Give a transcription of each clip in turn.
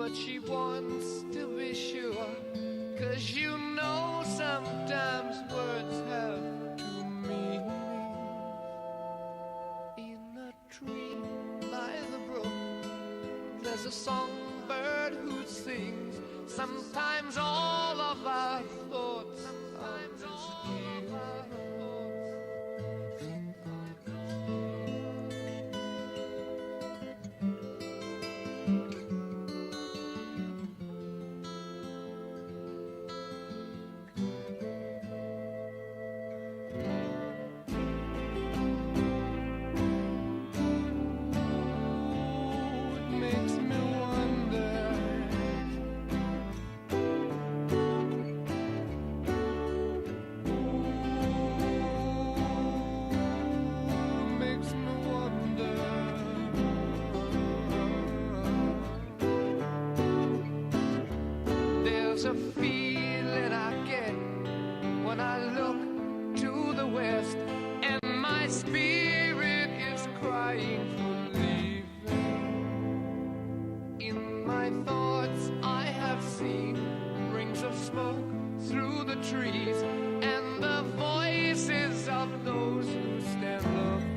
but she wants to be sure. 'Cause you know sometimes words have two meanings. In a tree by the brook, there's a songbird who sings. Sometimes all of our thoughts, sometimes all of our There's a feeling I get when I look to the west, and my spirit is crying for leaving. In my thoughts I have seen rings of smoke through the trees, and the voices of those who stand looking.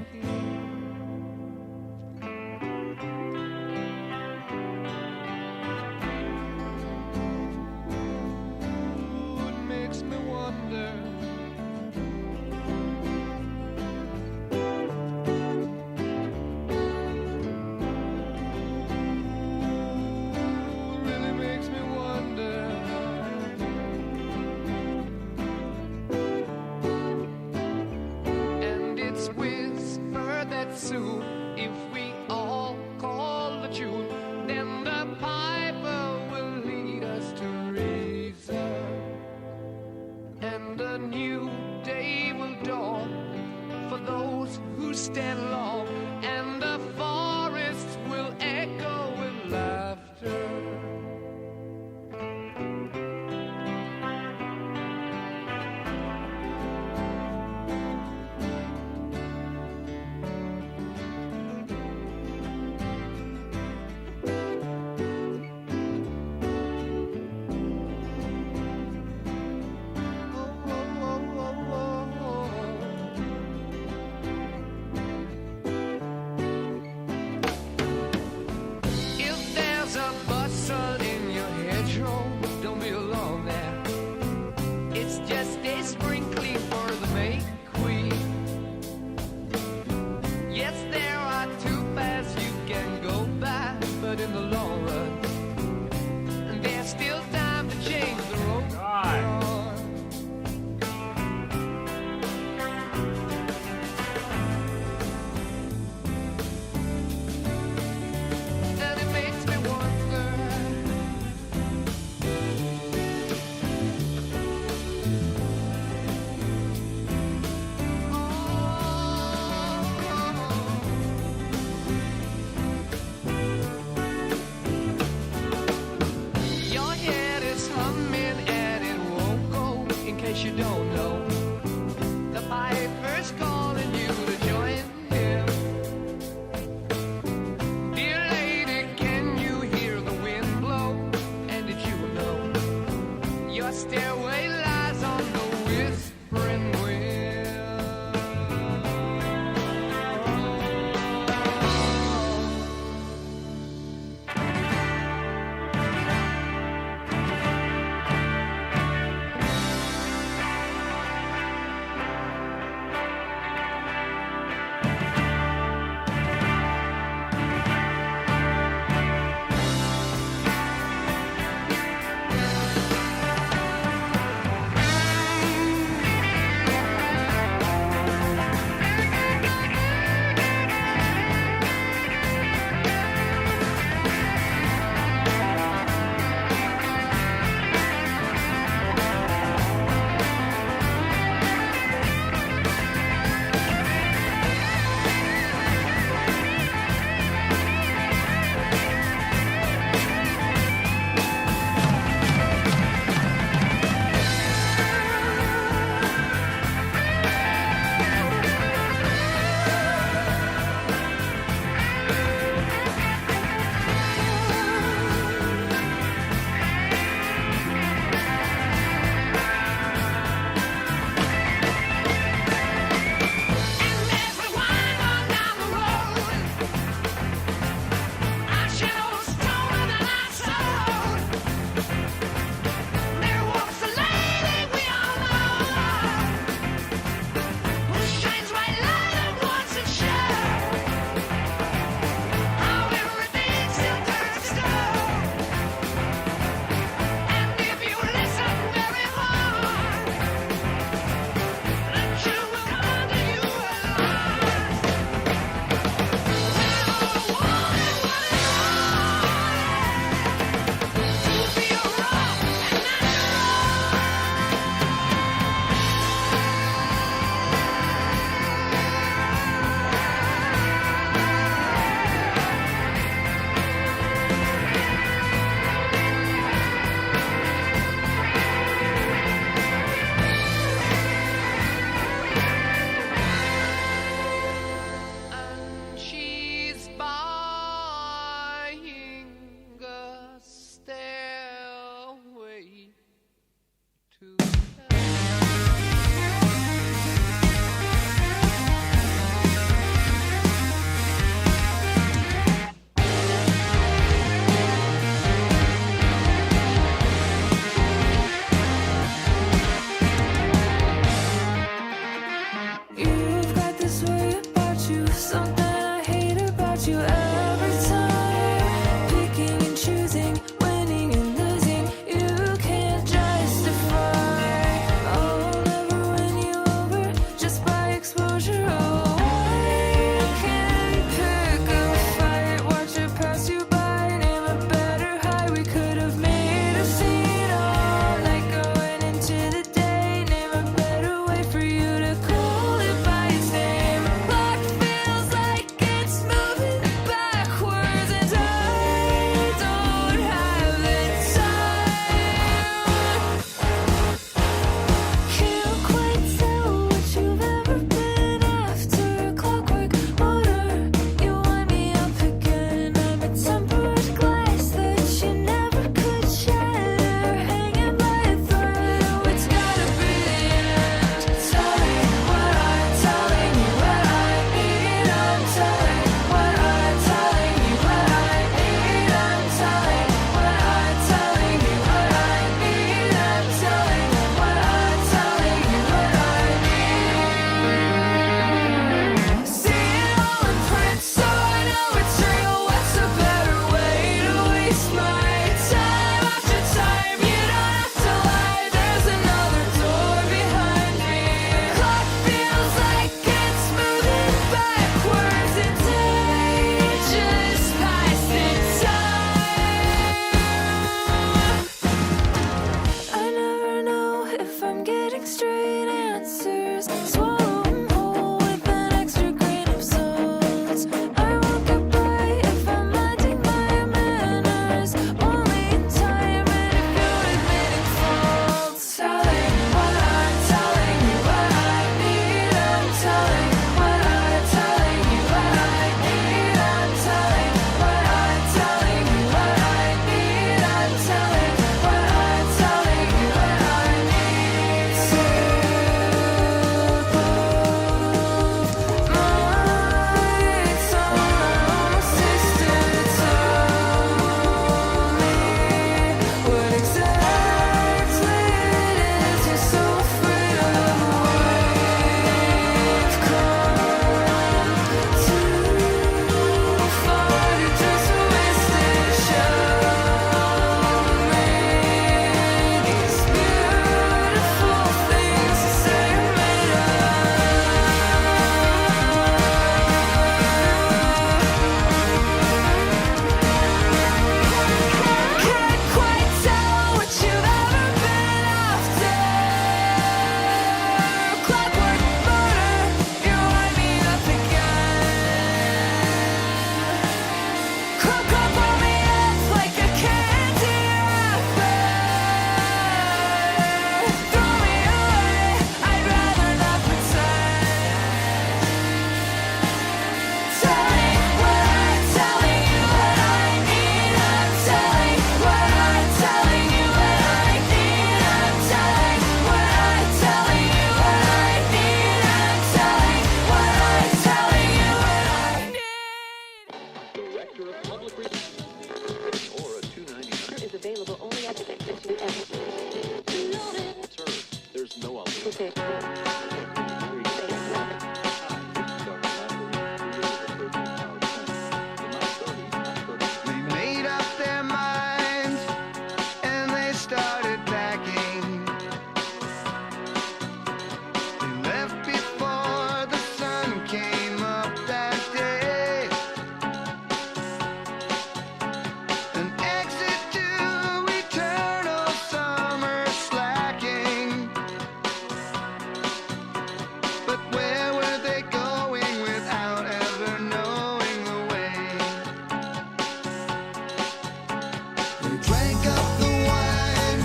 drank up the wine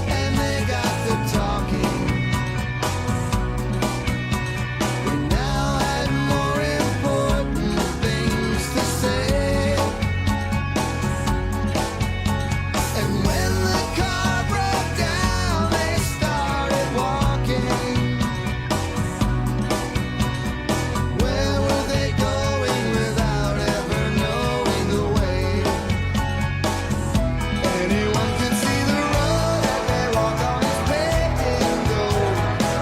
and they got the talking. We now had more important things to say. And when the car broke down, they started walking. Where were they going without ever knowing the way? Anyone could see the road that they walk on is paved in gold.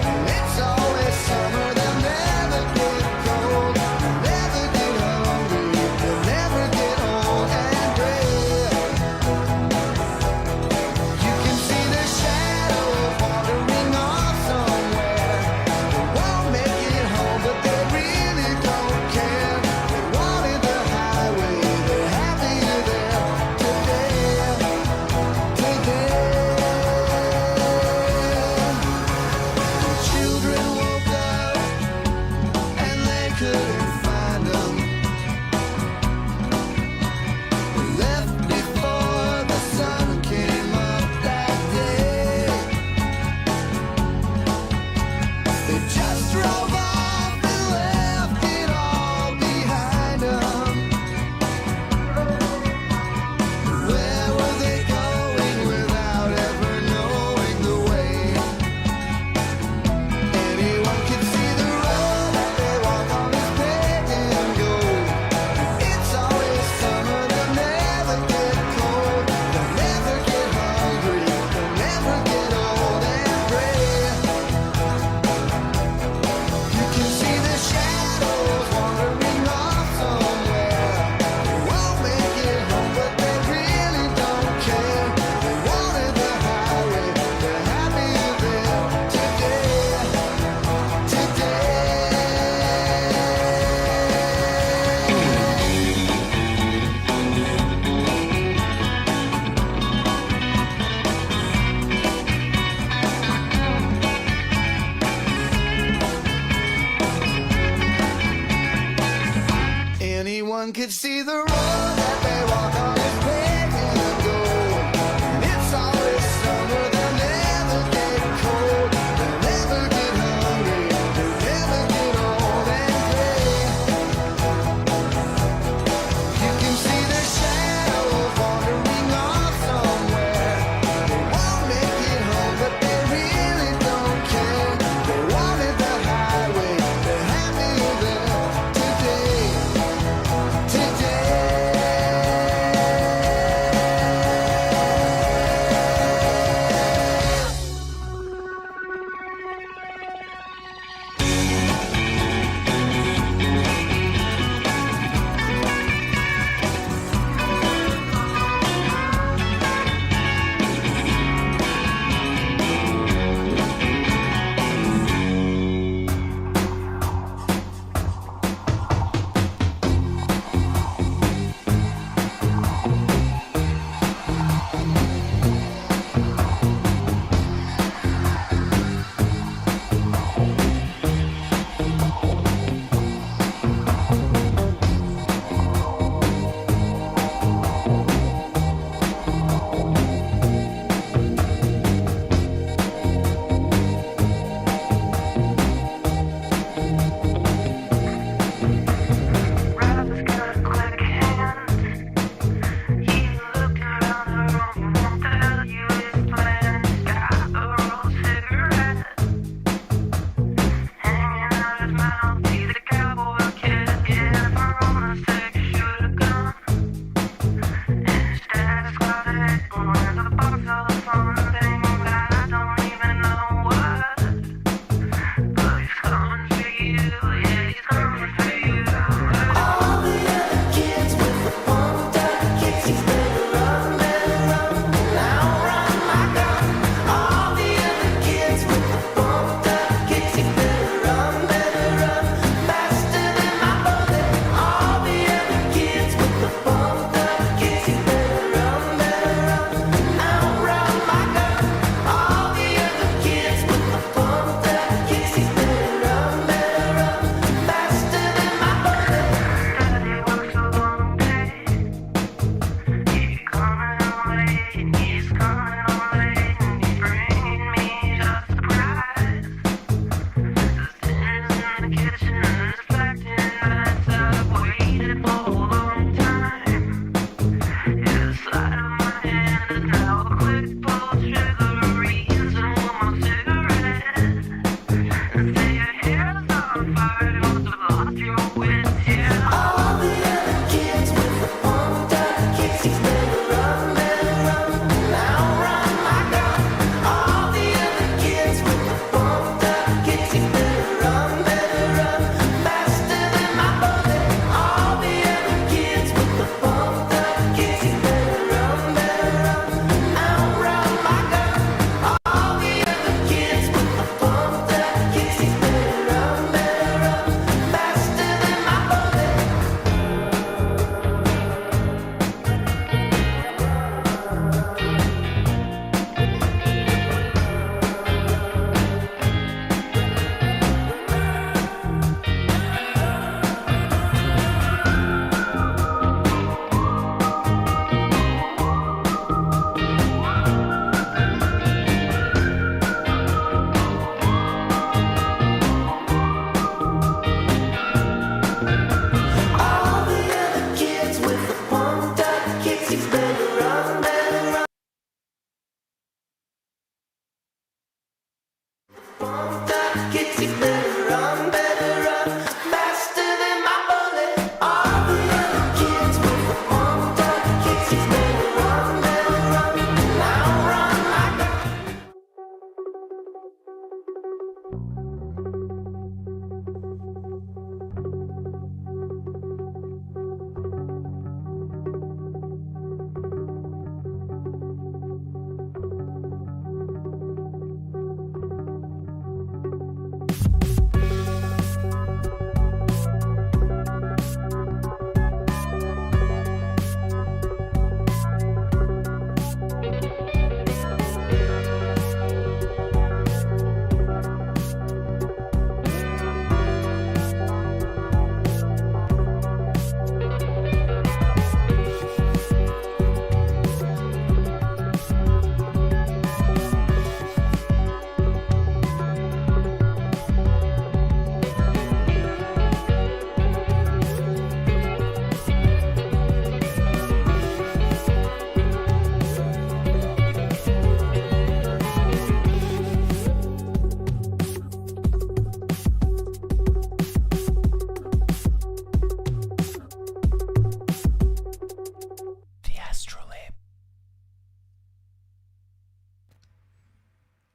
And it's always summer, they'll never get cold. They'll never get hungry, they'll never get old and gray. You can see the shadows wandering off somewhere. They won't make it home, but they really don't care. They wanted the highway, they're happier there today. The children woke up and they couldn't find them. They left before the sun came up that day. They just drove off and left it all behind them. Where were they going without ever knowing the way? Anyone could see the road that they walk on is paved in gold. It's always summer, they'll never get cold. They'll never get hungry, they'll never get old and gray. You can see the shadows wandering off somewhere. They won't make it home, but they really don't care. They wanted the highway, they're happier there today. Anyone could see the road that they walk on is paved in gold. And it's always summer, they'll never get cold. They'll never get hungry, they'll never get old and gray. You can see the shadows wandering off somewhere. They won't make it home, but they really don't care. They wanted the highway, they're happier there today. Today.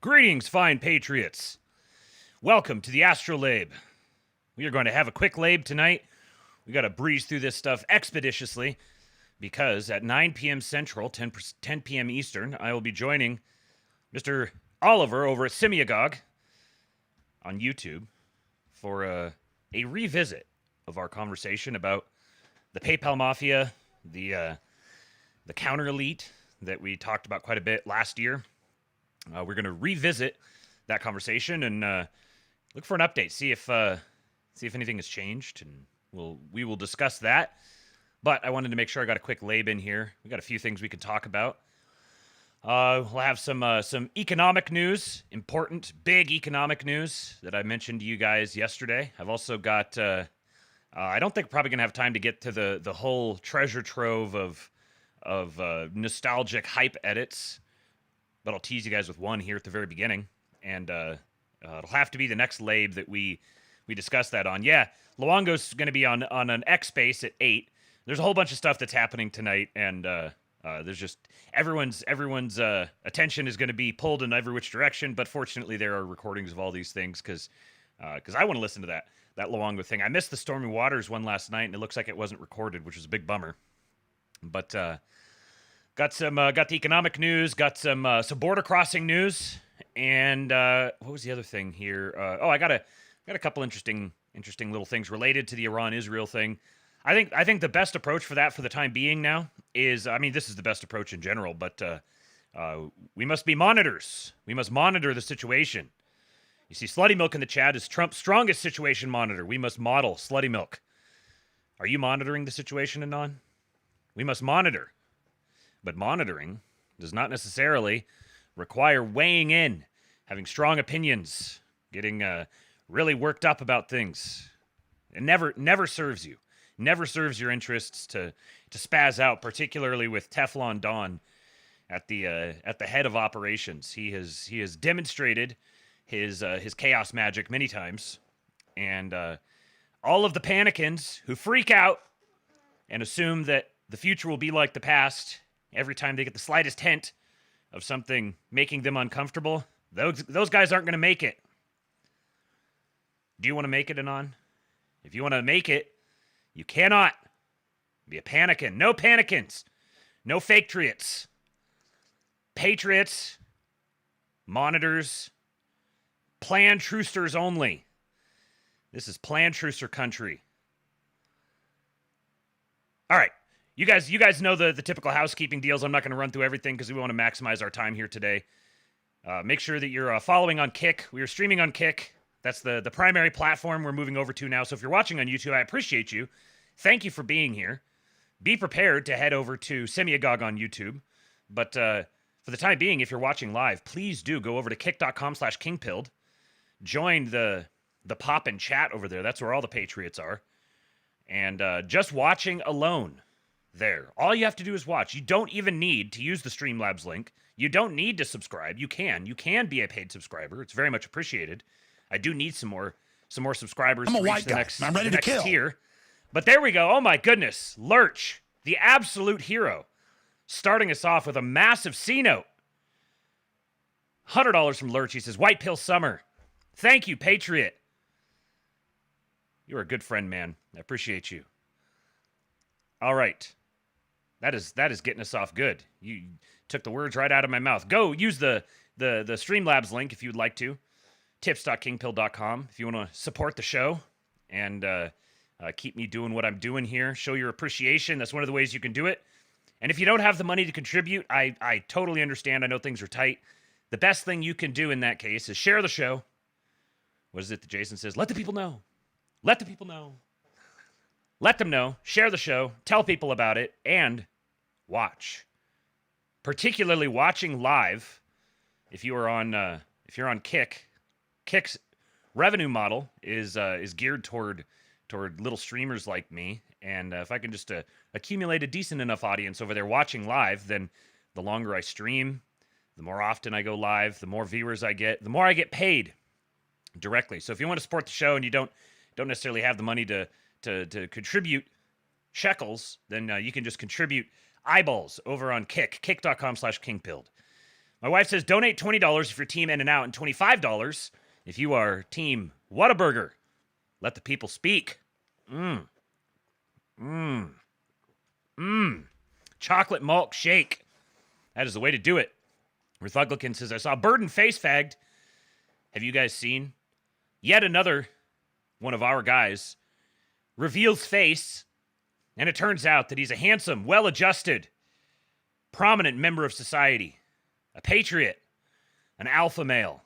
Greetings, fine patriots. Welcome to the ASTROLABE. We are going to have a quick labe tonight. We got to breeze through this stuff expeditiously because at 9 p.m. Central, 10 p.m. Eastern, I will be joining Mr. Oliver over at Symbolic on YouTube for a revisit of our conversation about the PayPal Mafia, the counter elite that we talked about quite a bit last year. We're going to revisit that conversation and look for an update, see if anything has changed, and we will discuss that. But I wanted to make sure I got a quick lab in here. We got a few things we can talk about. We'll have some economic news, important, big economic news that I mentioned to you guys yesterday. I've also got, I don't think we're probably going to have time to get to the whole treasure trove of nostalgic hype edits, but I'll tease you guys with one here at the very beginning, and it'll have to be the next lab that we discuss that on. Yeah, Luongo's going to be on an X base at 8. There's a whole bunch of stuff that's happening tonight, and there's just everyone's attention is going to be pulled in every which direction. But fortunately, there are recordings of all these things because I want to listen to that Luongo thing. I missed the Stormy Waters one last night, and it looks like it wasn't recorded, which is a big bummer. But got the economic news, got some border crossing news, and what was the other thing here? I got a couple interesting little things related to the Iran-Israel thing. I think the best approach for that for the time being now is, I mean, this is the best approach in general, but we must be monitors. We must monitor the situation. You see, Slutty Milk in the chat is Trump's strongest situation monitor. We must model Slutty Milk. Are you monitoring the situation, Anon? We must monitor. But monitoring does not necessarily require weighing in, having strong opinions, getting really worked up about things. It never serves you. Never serves your interests to spaz out, particularly with Teflon Don at the head of operations. He has demonstrated his chaos magic many times, and all of the panicans who freak out and assume that the future will be like the past every time they get the slightest hint of something making them uncomfortable, those guys aren't going to make it. Do you want to make it, Anon? If you want to make it, you cannot be a panikin. No panikins. No fake triots. Patriots, monitors, planned truthsters only. This is planned truthster country. All right. You guys know the typical housekeeping deals. I'm not going to run through everything because we want to maximize our time here today. Make sure that you're following on Kick. We are streaming on Kick. That's the primary platform we're moving over to now. So if you're watching on YouTube, I appreciate you. Thank you for being here. Be prepared to head over to Semiagog on YouTube. But for the time being, if you're watching live, please do go over to kick.com/Kingpilled. Join the pop and chat over there. That's where all the Patriots are. And just watching alone there. All you have to do is watch. You don't even need to use the Streamlabs link. You don't need to subscribe. You can be a paid subscriber. It's very much appreciated. I do need some more subscribers. I'm a white guy. I'm ready to kill. Tier. But there we go. Oh my goodness. Lurch, the absolute hero, starting us off with a massive C-note. $100 from Lurch. He says, White Pill Summer. Thank you, Patriot. You're a good friend, man. I appreciate you. All right. That is getting us off good. You took the words right out of my mouth. Go use the Streamlabs link if you'd like to. Tips.kingpilled.com if you want to support the show and keep me doing what I'm doing here. Show your appreciation. That's one of the ways you can do it. And if you don't have the money to contribute, I totally understand. I know things are tight. The best thing you can do in that case is share the show. What is it that Jason says? Let the people know. Let the people know. Let them know. Share the show. Tell people about it. And watch. Particularly watching live. If you're on Kick. Kick's revenue model is geared toward little streamers like me, and if I can just accumulate a decent enough audience over there watching live, then the longer I stream, the more often I go live, the more viewers I get, the more I get paid directly. So if you want to support the show and you don't necessarily have the money to contribute shekels, then you can just contribute eyeballs over on kick.com/Kingpilled. My wife says donate $20 if you're team In and Out and $25 if you are team Whataburger. Let the people speak. Chocolate malt shake. That is the way to do it. Ruthuglican says, I saw Burden face fagged. Have you guys seen? Yet another one of our guys reveals face, and it turns out that he's a handsome, well-adjusted, prominent member of society. A patriot. An alpha male.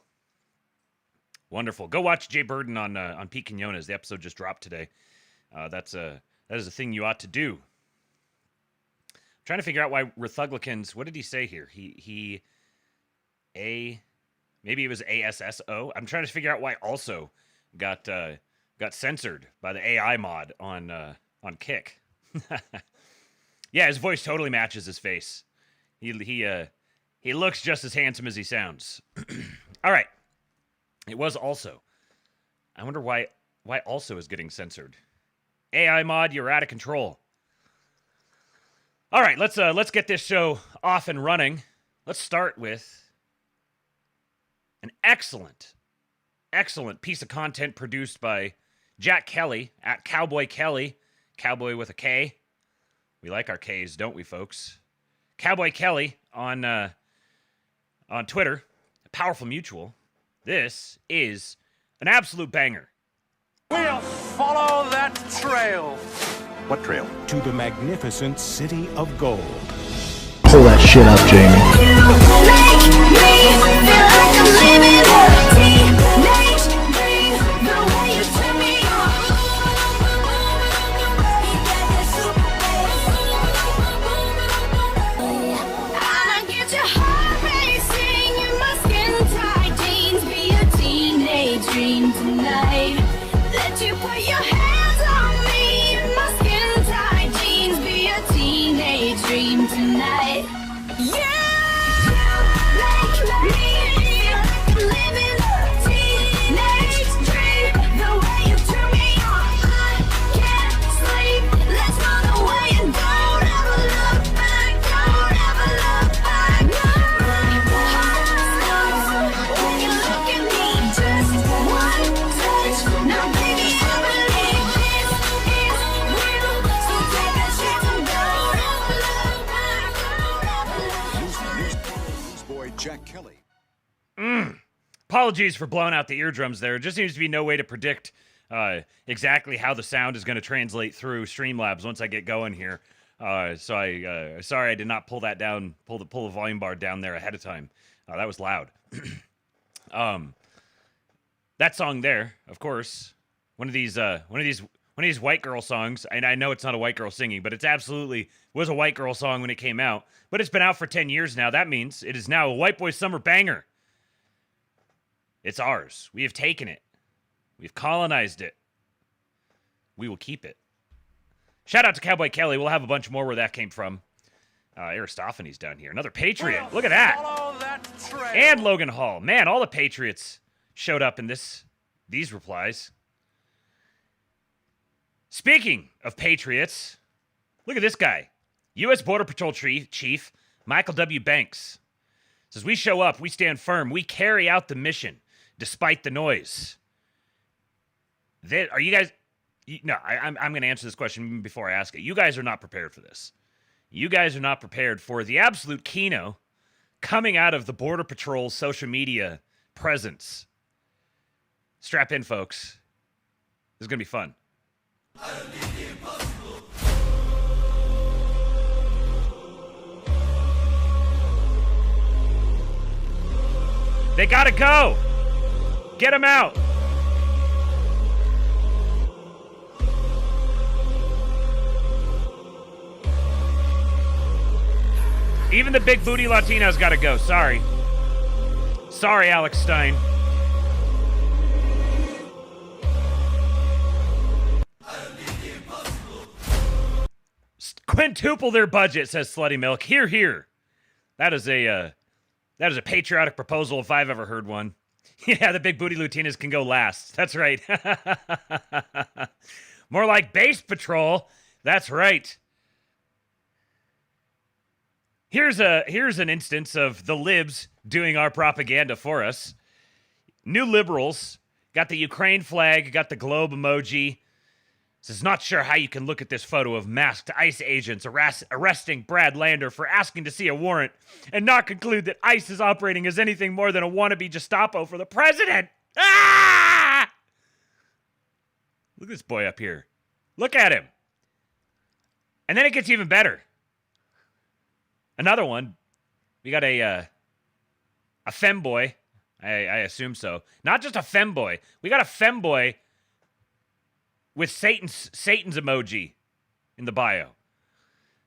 Wonderful. Go watch Jay Burden on Pete Quinones. The episode just dropped today. That is a thing you ought to do. I'm trying to figure out why Ruthuglican's, what did he say here? Maybe it was ASSO. I'm trying to figure out why also got censored by the AI mod on Kick. Yeah, his voice totally matches his face. He looks just as handsome as he sounds. All right. It was also. I wonder why also is getting censored. AI mod, you're out of control. All right, let's get this show off and running. Let's start with an excellent piece of content produced by Jack Kelly at Cowboy Kelly, Cowboy with a K. We like our K's, don't we, folks? Cowboy Kelly on Twitter, Powerful Mutual. This is an absolute banger. We'll follow that trail. What trail? To the magnificent city of gold. Pull that shit up, Jamie. Dream tonight. Let you put your hands on me in my skin tight jeans. Be a teenage dream tonight. Yeah, make me feel like I'm living a teenage dream. The way you turn me on, I can't sleep. Let's run away and don't ever look back. Don't ever Jack Kelly. Apologies for blowing out the eardrums there. There just seems to be no way to predict exactly how the sound is going to translate through Streamlabs once I get going here. Sorry I did not pull that down, pull the volume bar down there ahead of time. That was loud. That song there, of course, one of these white girl songs, and I know it's not a white girl singing, but it's absolutely was a white girl song when it came out. But it's been out for 10 years now. That means it is now a white boy summer banger. It's ours. We have taken it. We've colonized it. We will keep it. Shout out to Cowboy Kelly. We'll have a bunch more where that came from. Aristophanes down here. Another Patriot. Look at that. And Logan Hall. Man, all the Patriots showed up in these replies. Speaking of Patriots, look at this guy. U.S. Border Patrol Chief Michael W. Banks says, we show up, we stand firm, we carry out the mission despite the noise. Are you guys... No, I'm going to answer this question even before I ask it. You guys are not prepared for this. You guys are not prepared for the absolute keynote coming out of the Border Patrol's social media presence. Strap in, folks. This is going to be fun. They got to go. Get them out. Even the big booty Latinos gotta go. Sorry. Sorry, Alex Stein. Quintuple their budget, says Slutty Milk. Hear, hear. That is a patriotic proposal if I've ever heard one. Yeah, the big booty Latinas can go last. That's right. More like base patrol. That's right. Here's an instance of the libs doing our propaganda for us. New Liberals got the Ukraine flag, got the globe emoji. Says, not sure how you can look at this photo of masked ICE agents arresting Brad Lander for asking to see a warrant and not conclude that ICE is operating as anything more than a wannabe Gestapo for the president. Ah! Look at this boy up here. Look at him. And then it gets even better. Another one, we got a femboy. I assume so. Not just a femboy. We got a femboy with Satan's emoji in the bio. It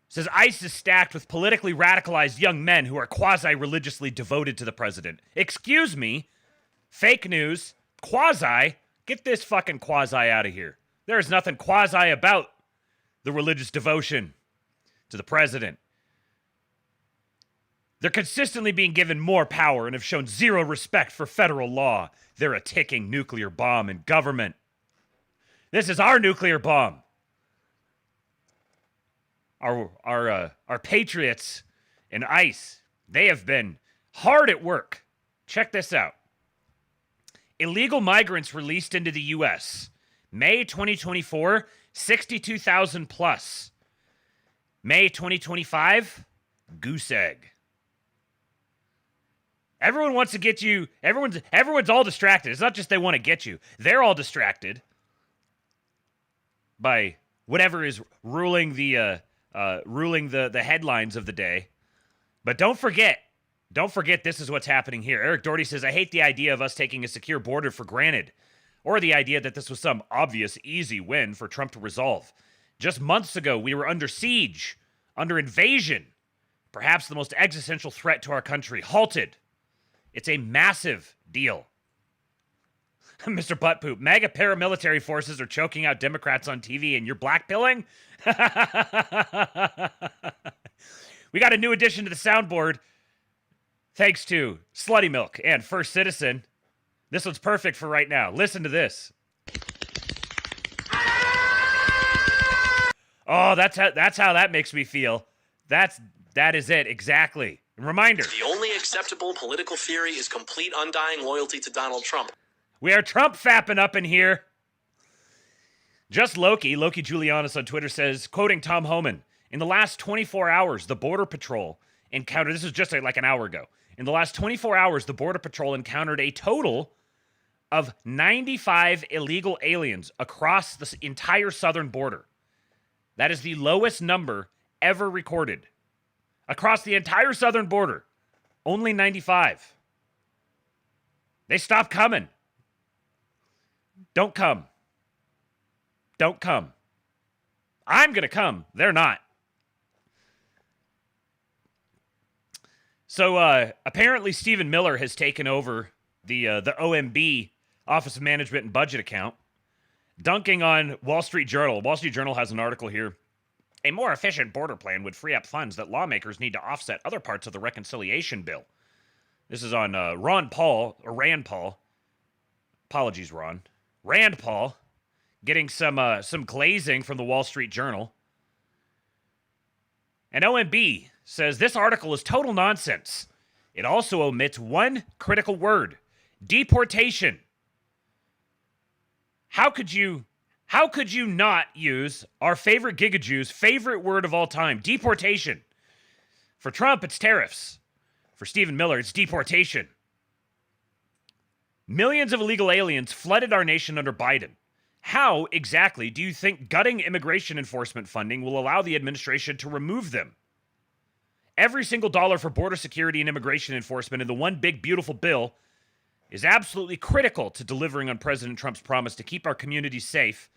says, ICE is stacked with politically radicalized young men who are quasi-religiously devoted to the president. Excuse me. Fake news. Quasi. Get this fucking quasi out of here. There is nothing quasi about the religious devotion to the president. They're consistently being given more power and have shown zero respect for federal law. They're a ticking nuclear bomb in government. This is our nuclear bomb. Our patriots in ICE, they have been hard at work. Check this out. Illegal migrants released into the U.S. May 2024, 62,000 plus. May 2025, goose egg. Everyone wants to get you. Everyone's all distracted. It's not just they want to get you. They're all distracted by whatever is ruling the headlines of the day. But don't forget this is what's happening here. Eric Doherty says, I hate the idea of us taking a secure border for granted, or the idea that this was some obvious, easy win for Trump to resolve. Just months ago, we were under siege, under invasion, perhaps the most existential threat to our country, halted. It's a massive deal. Mr. Buttpoop, MAGA paramilitary forces are choking out Democrats on TV and you're blackpilling? We got a new addition to the soundboard thanks to Slutty Milk and First Citizen. This one's perfect for right now. Listen to this. Oh, that's how that makes me feel. That is it, exactly. Reminder. The only acceptable political theory is complete undying loyalty to Donald Trump. We are Trump fapping up in here. Just Loki Julianus on Twitter says, quoting Tom Homan, in the last 24 hours, the Border Patrol encountered, this was just like an hour ago. In the last 24 hours, the Border Patrol encountered a total of 95 illegal aliens across the entire southern border. That is the lowest number ever recorded. Across the entire southern border, only 95. They stopped coming. Don't come. Don't come. I'm going to come. They're not. So apparently Stephen Miller has taken over the OMB, Office of Management and Budget account, dunking on Wall Street Journal. Wall Street Journal has an article here. A more efficient border plan would free up funds that lawmakers need to offset other parts of the reconciliation bill. This is on Rand Paul. Apologies, Ron. Rand Paul getting some glazing from the Wall Street Journal. And OMB says this article is total nonsense. It also omits one critical word: deportation. How could you not use our favorite Gigajew's favorite word of all time, deportation? For Trump, it's tariffs. For Stephen Miller, it's deportation. Millions of illegal aliens flooded our nation under Biden. How exactly do you think gutting immigration enforcement funding will allow the administration to remove them? Every single dollar for border security and immigration enforcement in the one big beautiful bill is absolutely critical to delivering on President Trump's promise to keep our communities safe,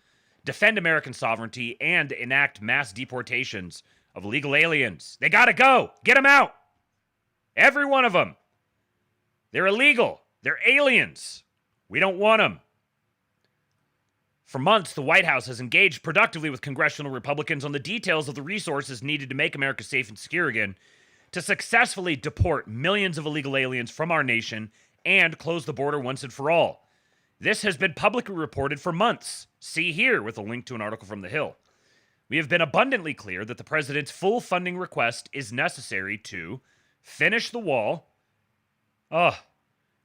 defend American sovereignty, and enact mass deportations of illegal aliens. They gotta go. Get them out. Every one of them. They're illegal. They're aliens. We don't want them. For months, the White House has engaged productively with congressional Republicans on the details of the resources needed to make America safe and secure again, to successfully deport millions of illegal aliens from our nation and close the border once and for all. This has been publicly reported for months. See here with a link to an article from The Hill. We have been abundantly clear that the president's full funding request is necessary to finish the wall.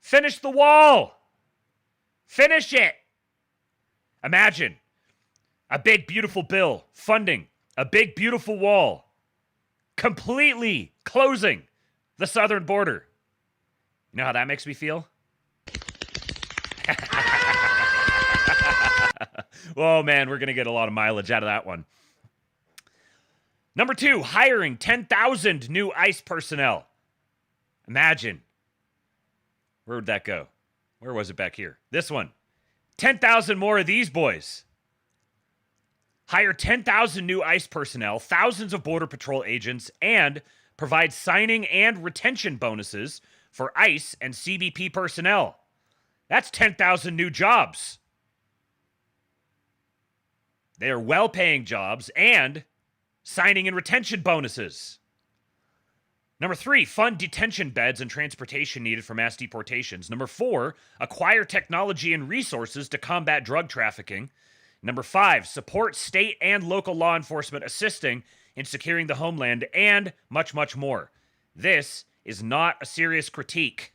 Finish the wall! Finish it! Imagine a big, beautiful bill funding a big, beautiful wall, completely closing the southern border. You know how that makes me feel? Oh, man, we're going to get a lot of mileage out of that one. Number 2, hiring 10,000 new ICE personnel. Imagine. Where would that go? Where was it back here? This one. 10,000 more of these boys. Hire 10,000 new ICE personnel, thousands of Border Patrol agents, and provide signing and retention bonuses for ICE and CBP personnel. That's 10,000 new jobs. They are well-paying jobs and signing and retention bonuses. Number 3, fund detention beds and transportation needed for mass deportations. Number 4, acquire technology and resources to combat drug trafficking. Number 5, support state and local law enforcement assisting in securing the homeland, and much, much more. This is not a serious critique.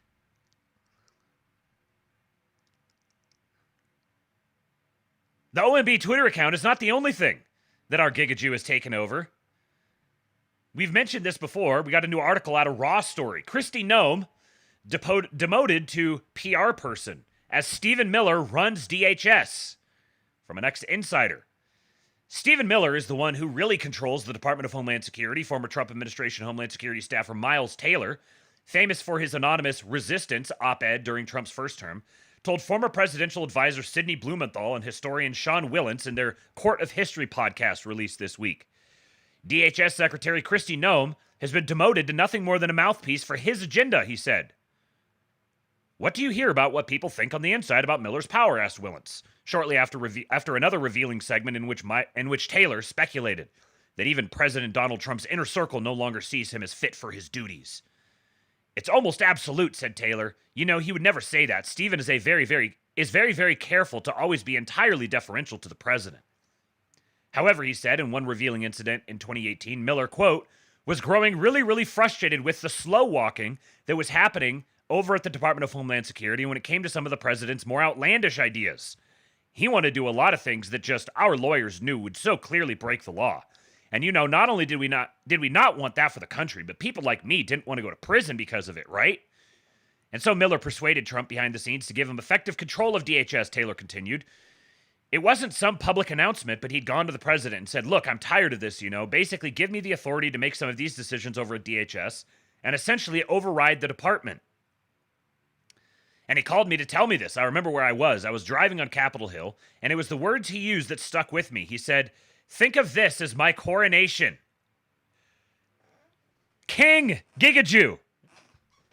The OMB Twitter account is not the only thing that our Gigajew has taken over. We've mentioned this before. We got a new article out of Raw Story. Kristi Noem demoted to PR person as Stephen Miller runs DHS. From an ex-insider. Stephen Miller is the one who really controls the Department of Homeland Security. Former Trump administration Homeland Security staffer Miles Taylor, famous for his anonymous resistance op-ed during Trump's first term, told former presidential advisor Sidney Blumenthal and historian Sean Willents in their Court of History podcast released this week. DHS Secretary Kristi Noem has been demoted to nothing more than a mouthpiece for his agenda, he said. What do you hear about what people think on the inside about Miller's power, asked Willents, shortly after another revealing segment in which Taylor speculated that even President Donald Trump's inner circle no longer sees him as fit for his duties. It's almost absolute, said Taylor. You know, he would never say that. Stephen is very, very careful to always be entirely deferential to the president. However, he said in one revealing incident in 2018, Miller, quote, was growing really, really frustrated with the slow walking that was happening over at the Department of Homeland Security when it came to some of the president's more outlandish ideas. He wanted to do a lot of things that just our lawyers knew would so clearly break the law. And not only did we not want that for the country, but people like me didn't want to go to prison because of it, right? And so Miller persuaded Trump behind the scenes to give him effective control of DHS, Taylor continued. It wasn't some public announcement, but he'd gone to the president and said, look, I'm tired of this, basically give me the authority to make some of these decisions over at DHS and essentially override the department. And he called me to tell me this. I remember where I was. I was driving on Capitol Hill, and it was the words he used that stuck with me. He said, think of this as my coronation. King Gigajew.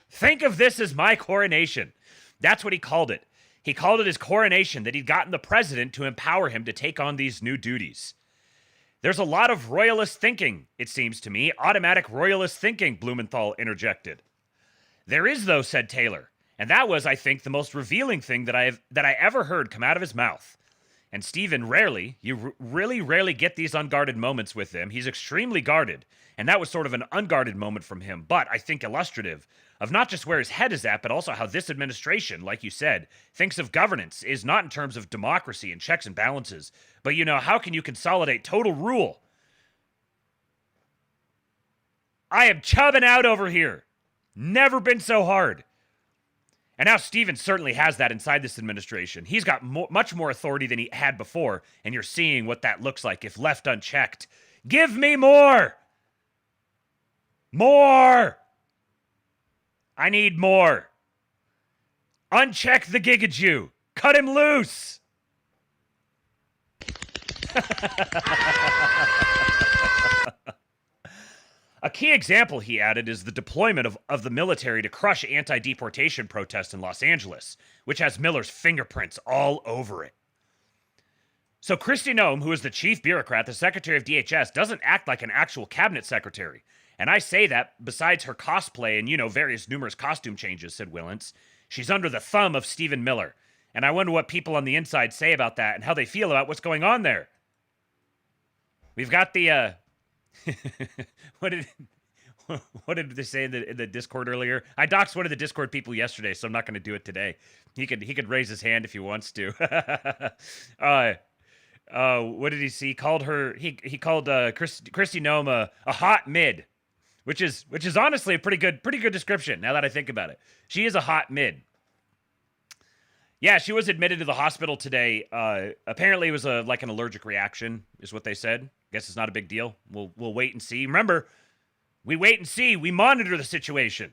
Think of this as my coronation. That's what he called it. He called it his coronation, that he'd gotten the president to empower him to take on these new duties. There's a lot of royalist thinking, it seems to me. Automatic royalist thinking, Blumenthal interjected. There is, though, said Taylor. And that was, I think, the most revealing thing that I ever heard come out of his mouth. And Stephen, you really rarely get these unguarded moments with him. He's extremely guarded. And that was sort of an unguarded moment from him, but I think illustrative of not just where his head is at, but also how this administration, like you said, thinks of governance is not in terms of democracy and checks and balances, but how can you consolidate total rule? I am chubbing out over here. Never been so hard. And now Stephen certainly has that inside this administration. He's got much more authority than he had before, and you're seeing what that looks like if left unchecked. Give me more! More! I need more. Uncheck the Gigajew. Cut him loose. A key example, he added, is the deployment of the military to crush anti-deportation protests in Los Angeles, which has Miller's fingerprints all over it. So Kristi Noem, who is the chief bureaucrat, the secretary of DHS, doesn't act like an actual cabinet secretary. And I say that besides her cosplay and, various numerous costume changes, said Willents, she's under the thumb of Stephen Miller. And I wonder what people on the inside say about that and how they feel about what's going on there. We've got the, what did they say in the Discord earlier? I doxed one of the Discord people yesterday, so I'm not going to do it today. He could raise his hand if he wants to. What did he see? He called Kristi Noem a hot mid. Which is honestly a pretty good description now that I think about it. She is a hot mid. Yeah, she was admitted to the hospital today. Apparently it was like an allergic reaction, is what they said. Guess it's not a big deal. We'll wait and see. Remember, we wait and see. We monitor the situation.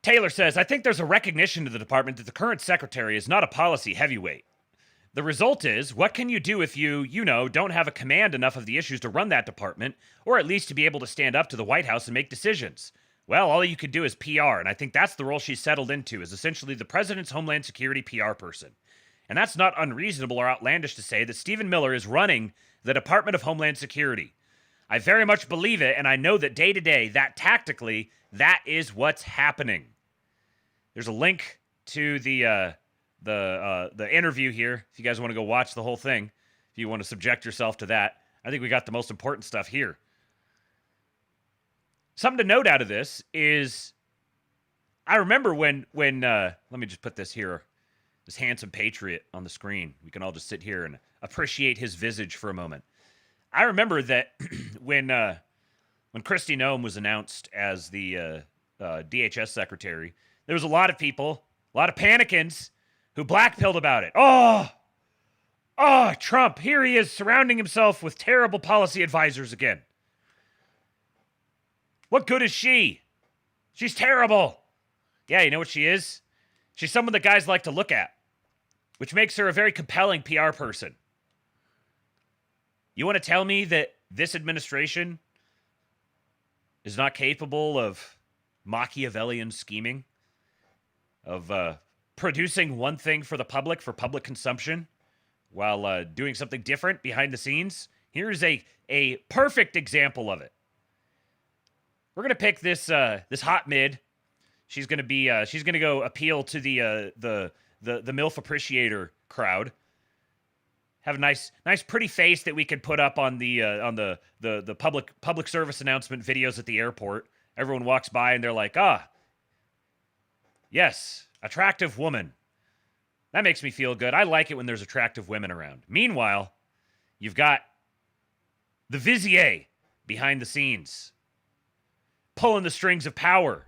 Taylor says, I think there's a recognition to the department that the current secretary is not a policy heavyweight. The result is, what can you do if you don't have a command enough of the issues to run that department, or at least to be able to stand up to the White House and make decisions? Well, all you could do is PR, and I think that's the role she's settled into, is essentially the president's Homeland Security PR person. And that's not unreasonable or outlandish to say that Stephen Miller is running the Department of Homeland Security. I very much believe it, and I know that day to day, that tactically, that is what's happening. There's a link to the interview here, if you guys want to go watch the whole thing, if you want to subject yourself to that. I think we got the most important stuff here. Something to note out of this is, I remember when let me just put this here, this handsome patriot on the screen. We can all just sit here and appreciate his visage for a moment. I remember that when Kristi Noem was announced as the DHS secretary, there was a lot of people, a lot of panicans, who blackpilled about it. Oh, Trump, here he is surrounding himself with terrible policy advisors again. What good is she? She's terrible. Yeah, you know what she is? She's someone that guys like to look at, which makes her a very compelling PR person. You want to tell me that this administration is not capable of Machiavellian scheming, of producing one thing for the public, for public consumption, while doing something different behind the scenes? Here's a perfect example of it. We're gonna pick this hot mid. She's gonna go appeal to the MILF appreciator crowd. Have a nice pretty face that we could put up on the public service announcement videos at the airport. Everyone walks by and they're like, yes, attractive woman. That makes me feel good. I like it when there's attractive women around. Meanwhile, you've got The vizier behind the scenes. Pulling the strings of power.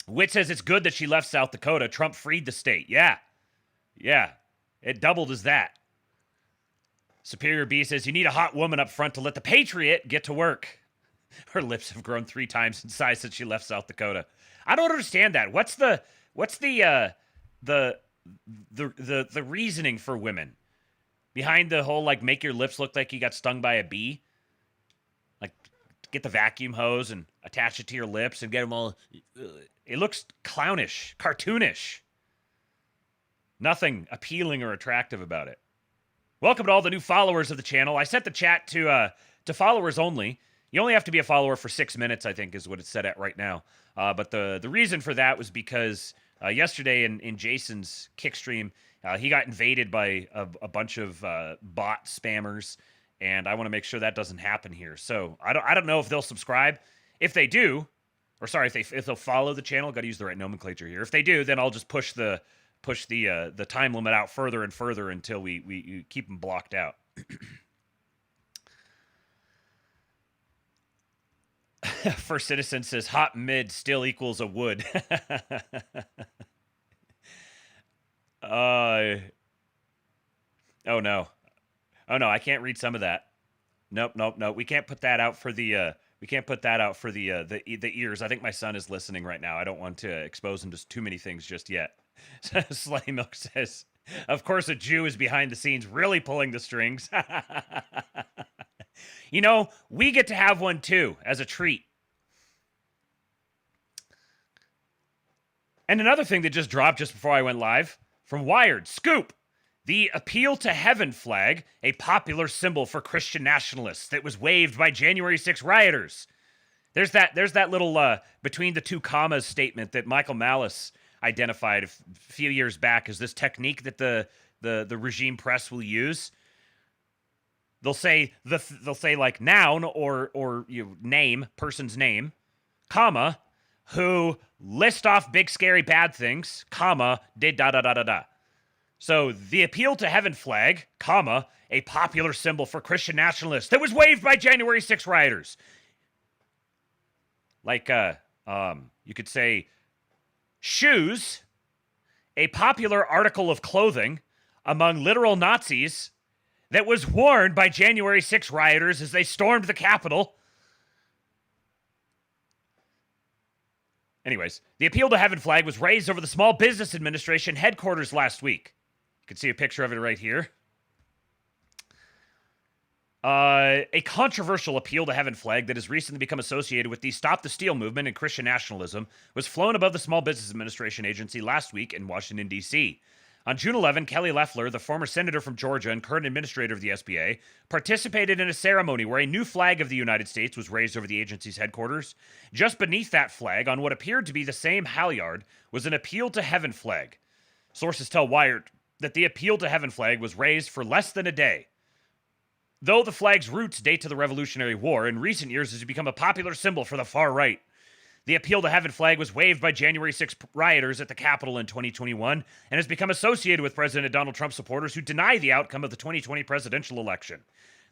Witt says it's good that she left South Dakota. Trump freed the state. Yeah. It doubled as that. Superior B says you need a hot woman up front to let the Patriot get to work. Her lips have grown 3 times in size since she left South Dakota. I don't understand that. What's the reasoning for women behind the whole like make your lips look like you got stung by a bee? Like get the vacuum hose and attach it to your lips and get them all. It looks clownish, cartoonish. Nothing appealing or attractive about it. Welcome to all the new followers of the channel. I set the chat to followers only. You only have to be a follower for 6 minutes, I think, is what it's set at right now. But the reason for that was because yesterday in Jason's kick stream, he got invaded by a bunch of bot spammers, and I want to make sure that doesn't happen here. So I don't know if they'll subscribe. If they do, or sorry, if they'll follow the channel, got to use the right nomenclature here. If they do, then I'll just push the time limit out further and further until we keep them blocked out. First Citizen says hot mid still equals a wood. Oh no, I can't read some of that. Nope. We can't put that out for the the ears. I think my son is listening right now. I don't want to expose him to too many things just yet. Slay Milk says, of course a Jew is behind the scenes really pulling the strings. You know, we get to have one too, as a treat. And another thing that just dropped just before I went live, from Wired, Scoop. The Appeal to Heaven flag, a popular symbol for Christian nationalists that was waved by January 6 rioters. There's that little between the two commas statement that Michael Malice identified a few years back as this technique that the regime press will use. They'll say like noun or name, person's name, comma, who list off big scary bad things, comma, did da da da da da. So the Appeal to Heaven flag, comma, a popular symbol for Christian nationalists that was waved by January 6 rioters. Like you could say shoes, a popular article of clothing among literal Nazis that was worn by January 6 rioters as they stormed the Capitol. Anyways, the Appeal to Heaven flag was raised over the Small Business Administration headquarters last week. You can see a picture of it right here. A controversial Appeal to Heaven flag that has recently become associated with the Stop the Steal movement and Christian nationalism was flown above the Small Business Administration agency last week in Washington, D.C. On June 11, Kelly Loeffler, the former senator from Georgia and current administrator of the SBA, participated in a ceremony where a new flag of the United States was raised over the agency's headquarters. Just beneath that flag, on what appeared to be the same halyard, was an Appeal to Heaven flag. Sources tell Wired that the Appeal to Heaven flag was raised for less than a day. Though the flag's roots date to the Revolutionary War, in recent years it has become a popular symbol for the far right. The Appeal to Heaven flag was waved by January 6 rioters at the Capitol in 2021 and has become associated with President Donald Trump supporters who deny the outcome of the 2020 presidential election.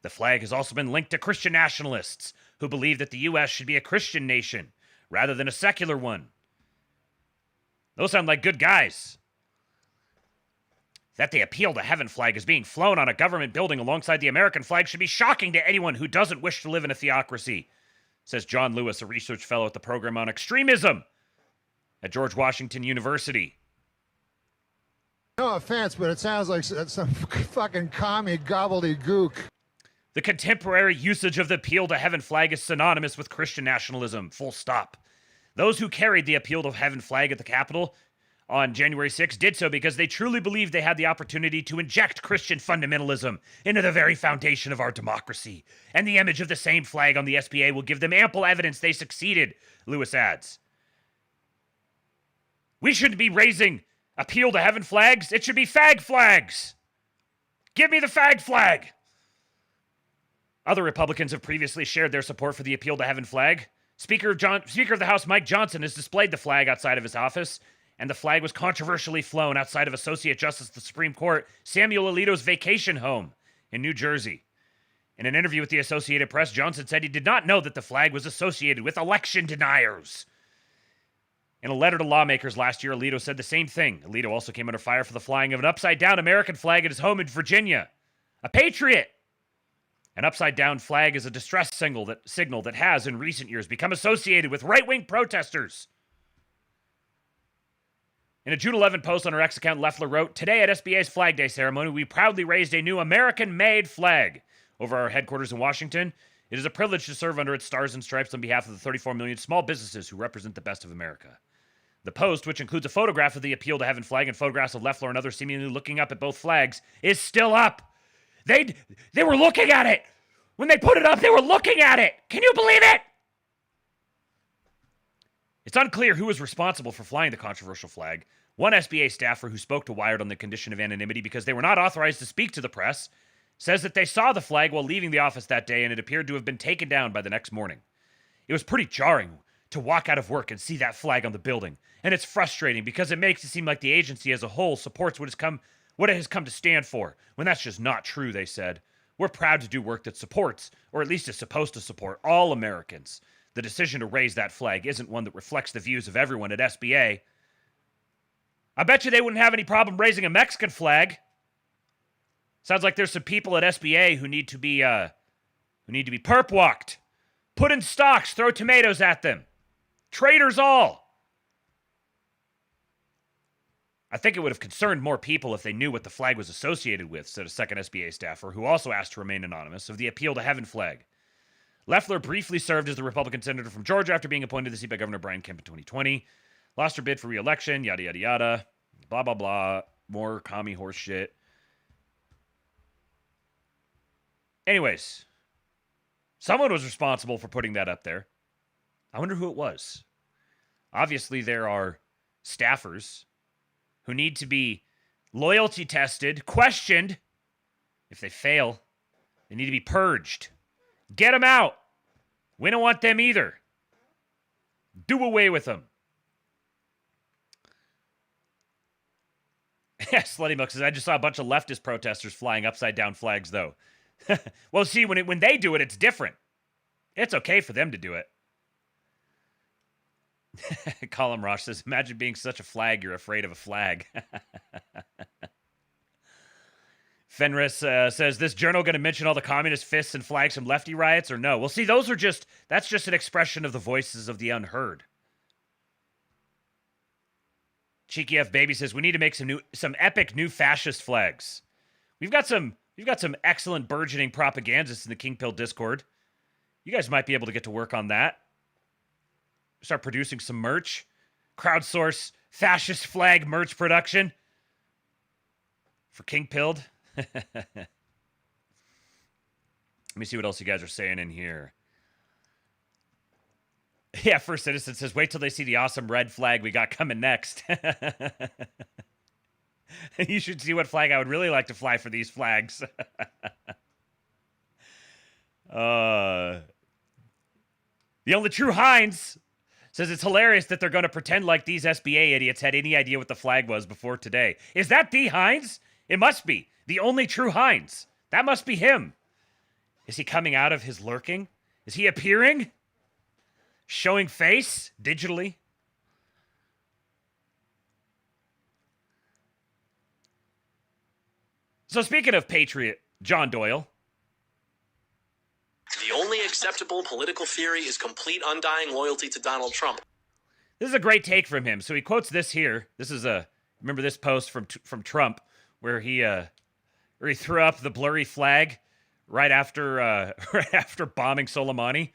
The flag has also been linked to Christian nationalists who believe that the U.S. should be a Christian nation rather than a secular one. Those sound like good guys. That the Appeal to Heaven flag is being flown on a government building alongside the American flag should be shocking to anyone who doesn't wish to live in a theocracy, says John Lewis, a research fellow at the program on extremism at George Washington University. No offense, but it sounds like some fucking commie gobbledygook. The contemporary usage of the Appeal to Heaven flag is synonymous with Christian nationalism, full stop. Those who carried the Appeal to Heaven flag at the Capitol on January 6 did so because they truly believed they had the opportunity to inject Christian fundamentalism into the very foundation of our democracy. And the image of the same flag on the SBA will give them ample evidence they succeeded, Lewis adds. We shouldn't be raising Appeal to Heaven flags. It should be fag flags. Give me the fag flag. Other Republicans have previously shared their support for the Appeal to Heaven flag. Speaker of the House Mike Johnson has displayed the flag outside of his office, and the flag was controversially flown outside of Associate Justice of the Supreme Court Samuel Alito's vacation home in New Jersey. In an interview with the Associated Press, Johnson said he did not know that the flag was associated with election deniers. In a letter to lawmakers last year, Alito said the same thing. Alito also came under fire for the flying of an upside-down American flag at his home in Virginia. A patriot! An upside-down flag is a distress signal that has, in recent years, become associated with right-wing protesters. In a June 11 post on her X account, Loeffler wrote, "Today at SBA's Flag Day ceremony, we proudly raised a new American-made flag over our headquarters in Washington. It is a privilege to serve under its stars and stripes on behalf of the 34 million small businesses who represent the best of America." The post, which includes a photograph of the Appeal to Heaven flag and photographs of Loeffler and others seemingly looking up at both flags, is still up. They were looking at it. When they put it up, they were looking at it. Can you believe it? It's unclear who was responsible for flying the controversial flag. One SBA staffer who spoke to Wired on the condition of anonymity because they were not authorized to speak to the press says that they saw the flag while leaving the office that day and it appeared to have been taken down by the next morning. It was pretty jarring to walk out of work and see that flag on the building. And it's frustrating because it makes it seem like the agency as a whole supports what it has come to stand for, when that's just not true, they said. We're proud to do work that supports, or at least is supposed to support, all Americans. The decision to raise that flag isn't one that reflects the views of everyone at SBA. I bet you they wouldn't have any problem raising a Mexican flag. Sounds like there's some people at SBA who need to be perp walked. Put in stocks, throw tomatoes at them. Traitors all. I think it would have concerned more people if they knew what the flag was associated with, said a second SBA staffer, who also asked to remain anonymous, of the Appeal to Heaven flag. Loeffler briefly served as the Republican senator from Georgia after being appointed to the seat by Governor Brian Kemp in 2020. Lost her bid for re-election, yada, yada, yada. Blah, blah, blah. More commie horse shit. Anyways, someone was responsible for putting that up there. I wonder who it was. Obviously, there are staffers who need to be loyalty tested, questioned. If they fail, they need to be purged. Get them out. We don't want them either. Do away with them. Slutty Muck says, I just saw a bunch of leftist protesters flying upside-down flags, though. Well, see, when they do it, it's different. It's okay for them to do it. Colin Rosh says, imagine being such a flag, you're afraid of a flag. Fenris says, this journal going to mention all the communist fists and flags from lefty riots or no? Well, see, that's just an expression of the voices of the unheard. Cheeky F Baby says, we need to make some epic new fascist flags. We've got some excellent burgeoning propagandists in the Kingpilled Discord. You guys might be able to get to work on that. Start producing some merch. Crowdsource fascist flag merch production for Kingpilled. Let me see what else you guys are saying in here. Yeah, First Citizen says, wait till they see the awesome red flag we got coming next. You should see what flag I would really like to fly for these flags. The only true Heinz says it's hilarious that they're going to pretend like these SBA idiots had any idea what the flag was before today. Is that the Heinz? It must be. The only true Heinz. That must be him. Is he coming out of his lurking? Is he appearing? Showing face digitally? So speaking of Patriot, John Doyle. The only acceptable political theory is complete undying loyalty to Donald Trump. This is a great take from him. So he quotes this here. This is remember this post from Trump where he threw up the blurry flag right after bombing Soleimani.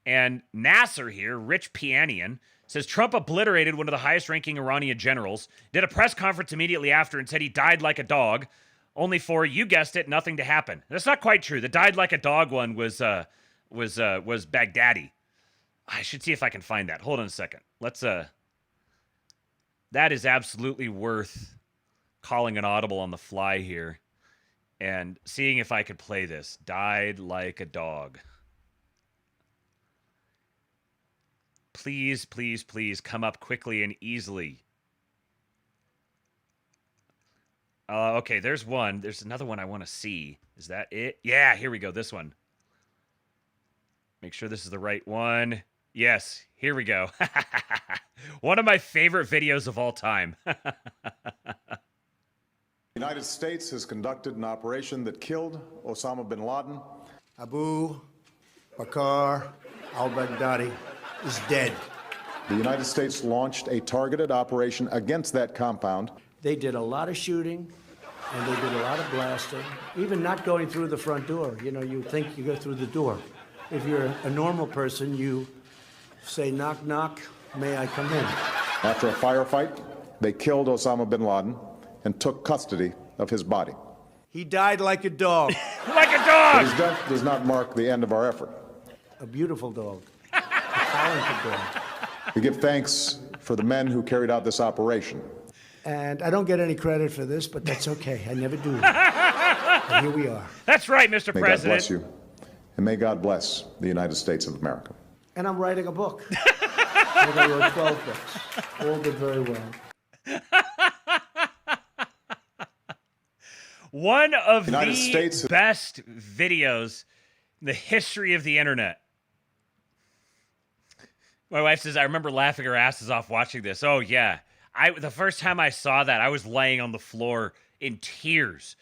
And Nasser here, Rich Pianian, says Trump obliterated one of the highest-ranking Iranian generals, did a press conference immediately after and said he died like a dog, only for, you guessed it, nothing to happen. That's not quite true. The died like a dog one was Baghdadi. I should see if I can find that. Hold on a second. That is absolutely worth calling an audible on the fly here and seeing if I could play this. Died like a dog. Please, please, please come up quickly and easily. Okay, there's one. There's another one I want to see. Is that it? Yeah, here we go. This one. Make sure this is the right one. Yes, here we go. One of my favorite videos of all time. The United States has conducted an operation that killed Osama bin Laden. Abu Bakr al-Baghdadi is dead. The United States launched a targeted operation against that compound. They did a lot of shooting, and they did a lot of blasting, even not going through the front door. You know, you think you go through the door. If you're a normal person, you say, knock, knock, may I come in? After a firefight, they killed Osama bin Laden and took custody of his body. He died like a dog. Like a But dog! his death does not mark the end of our effort. A beautiful dog. A talented dog. We give thanks for the men who carried out this operation. And I don't get any credit for this, but that's okay. I never do. But here we are. That's right, Mr. May President. God bless you, and may God bless the United States of America. And I'm writing a book. I wrote 12 books. All did very well. One of United the States- best videos in the history of the internet. My wife says, I remember laughing her asses off watching this. Oh, yeah. The first time I saw that, I was laying on the floor in tears.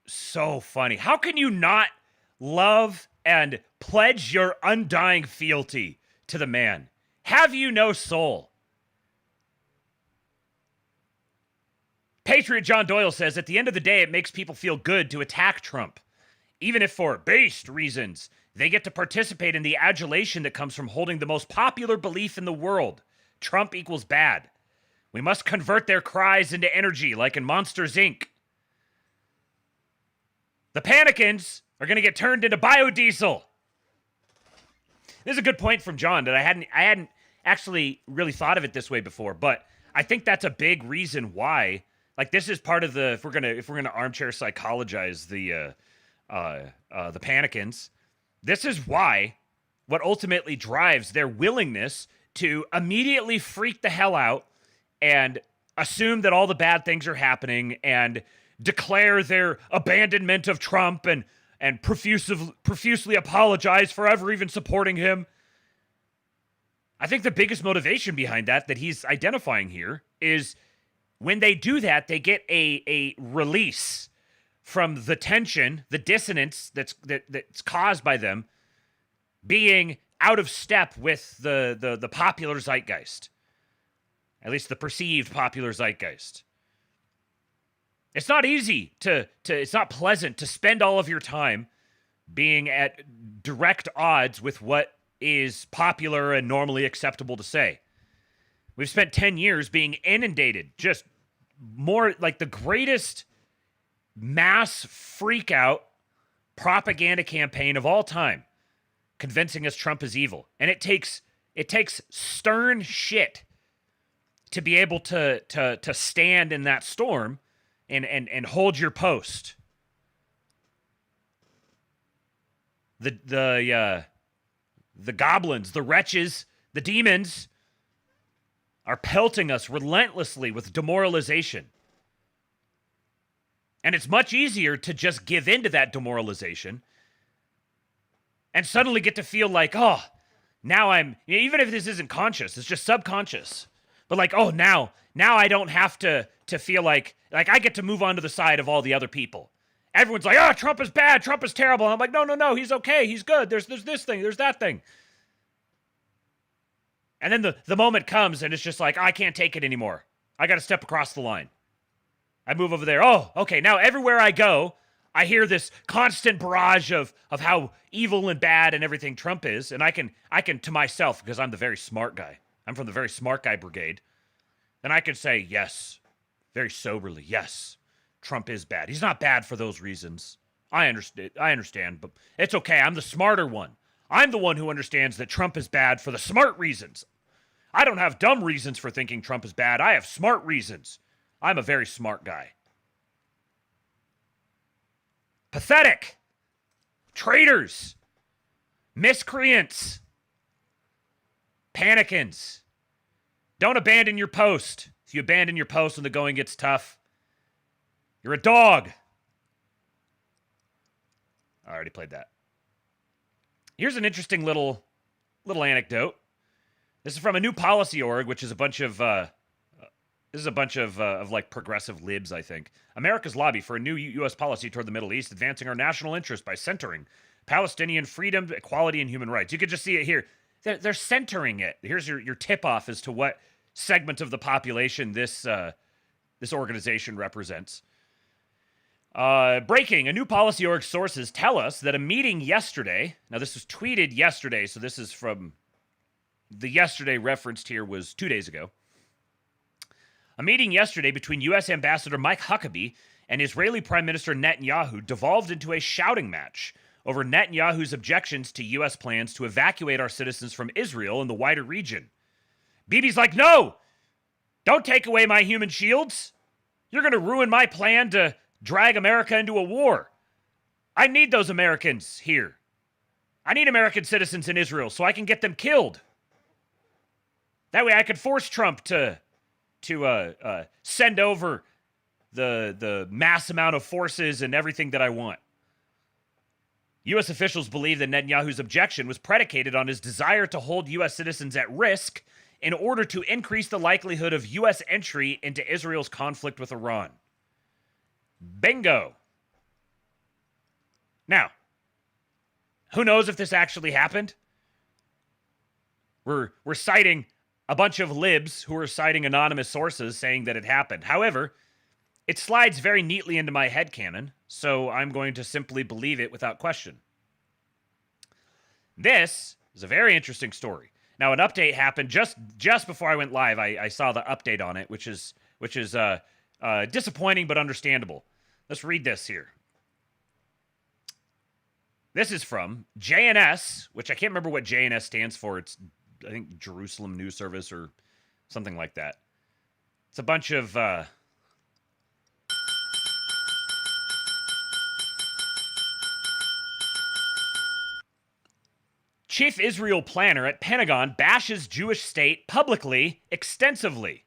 So funny. How can you not love and pledge your undying fealty to the man? Have you no soul? Patriot John Doyle says, at the end of the day, it makes people feel good to attack Trump. Even if for based reasons, they get to participate in the adulation that comes from holding the most popular belief in the world. Trump equals bad. We must convert their cries into energy, like in Monsters, Inc. The Panicans are going to get turned into biodiesel. This is a good point from John that I hadn't actually really thought of it this way before, but I think that's a big reason why. Like, this is part of the, if we're gonna armchair psychologize the Panicans, this is why, what ultimately drives their willingness to immediately freak the hell out and assume that all the bad things are happening and declare their abandonment of Trump and profusely apologize for ever even supporting him. I think the biggest motivation behind that he's identifying here is when they do that, they get a release from the tension, the dissonance that's caused by them being out of step with the popular zeitgeist. At least the perceived popular zeitgeist. It's not easy it's not pleasant to spend all of your time being at direct odds with what is popular and normally acceptable to say. We've spent 10 years being inundated, just more like the greatest mass freak out propaganda campaign of all time, convincing us Trump is evil. And it takes stern shit to be able to stand in that storm and hold your post. The goblins, the wretches, the demons are pelting us relentlessly with demoralization. And it's much easier to just give in to that demoralization and suddenly get to feel like, oh, now even if this isn't conscious, it's just subconscious. But like, oh, now I don't have to feel like I get to move on to the side of all the other people. Everyone's like, oh, Trump is bad, Trump is terrible. And I'm like, no, he's okay, he's good. There's this thing, there's that thing. And then the moment comes and it's just like, I can't take it anymore. I got to step across the line. I move over there. Oh, okay, now everywhere I go, I hear this constant barrage of how evil and bad and everything Trump is. And I can to myself, because I'm the very smart guy. I'm from the very smart guy brigade. And I can say, yes, very soberly, yes, Trump is bad. He's not bad for those reasons. I understand, but it's okay. I'm the smarter one. I'm the one who understands that Trump is bad for the smart reasons. I don't have dumb reasons for thinking Trump is bad. I have smart reasons. I'm a very smart guy. Pathetic. Traitors. Miscreants. Panicans. Don't abandon your post. If you abandon your post when the going gets tough, You're a dog. I already played that. Here's an interesting little anecdote. This is from a new policy org, which is a bunch of like progressive libs, I think. America's lobby for a new U.S. policy toward the Middle East, advancing our national interest by centering Palestinian freedom, equality, and human rights. You can just see it here. They're centering it. Here's your tip-off as to what segment of the population this organization represents. Breaking. A new policy org sources tell us that a meeting yesterday, now this was tweeted yesterday, so this is from the yesterday referenced here was 2 days ago. A meeting yesterday between U.S. Ambassador Mike Huckabee and Israeli Prime Minister Netanyahu devolved into a shouting match over Netanyahu's objections to U.S. plans to evacuate our citizens from Israel and the wider region. Bibi's like, no! Don't take away my human shields! You're going to ruin my plan to drag America into a war. I need those Americans here. I need American citizens in Israel so I can get them killed. That way I could force Trump to send over the mass amount of forces and everything that I want. U.S. officials believe that Netanyahu's objection was predicated on his desire to hold U.S. citizens at risk in order to increase the likelihood of U.S. entry into Israel's conflict with Iran. Bingo. Now, who knows if this actually happened? We're citing a bunch of libs who are citing anonymous sources saying that it happened. However, it slides very neatly into my headcanon, so I'm going to simply believe it without question. This is a very interesting story. Now, an update happened just before I went live. I saw the update on it, which is disappointing but understandable. Let's read this here. This is from JNS, which I can't remember what JNS stands for. It's, I think, Jerusalem News Service or something like that. It's a bunch of Chief Israel planner at Pentagon bashes Jewish state publicly, extensively.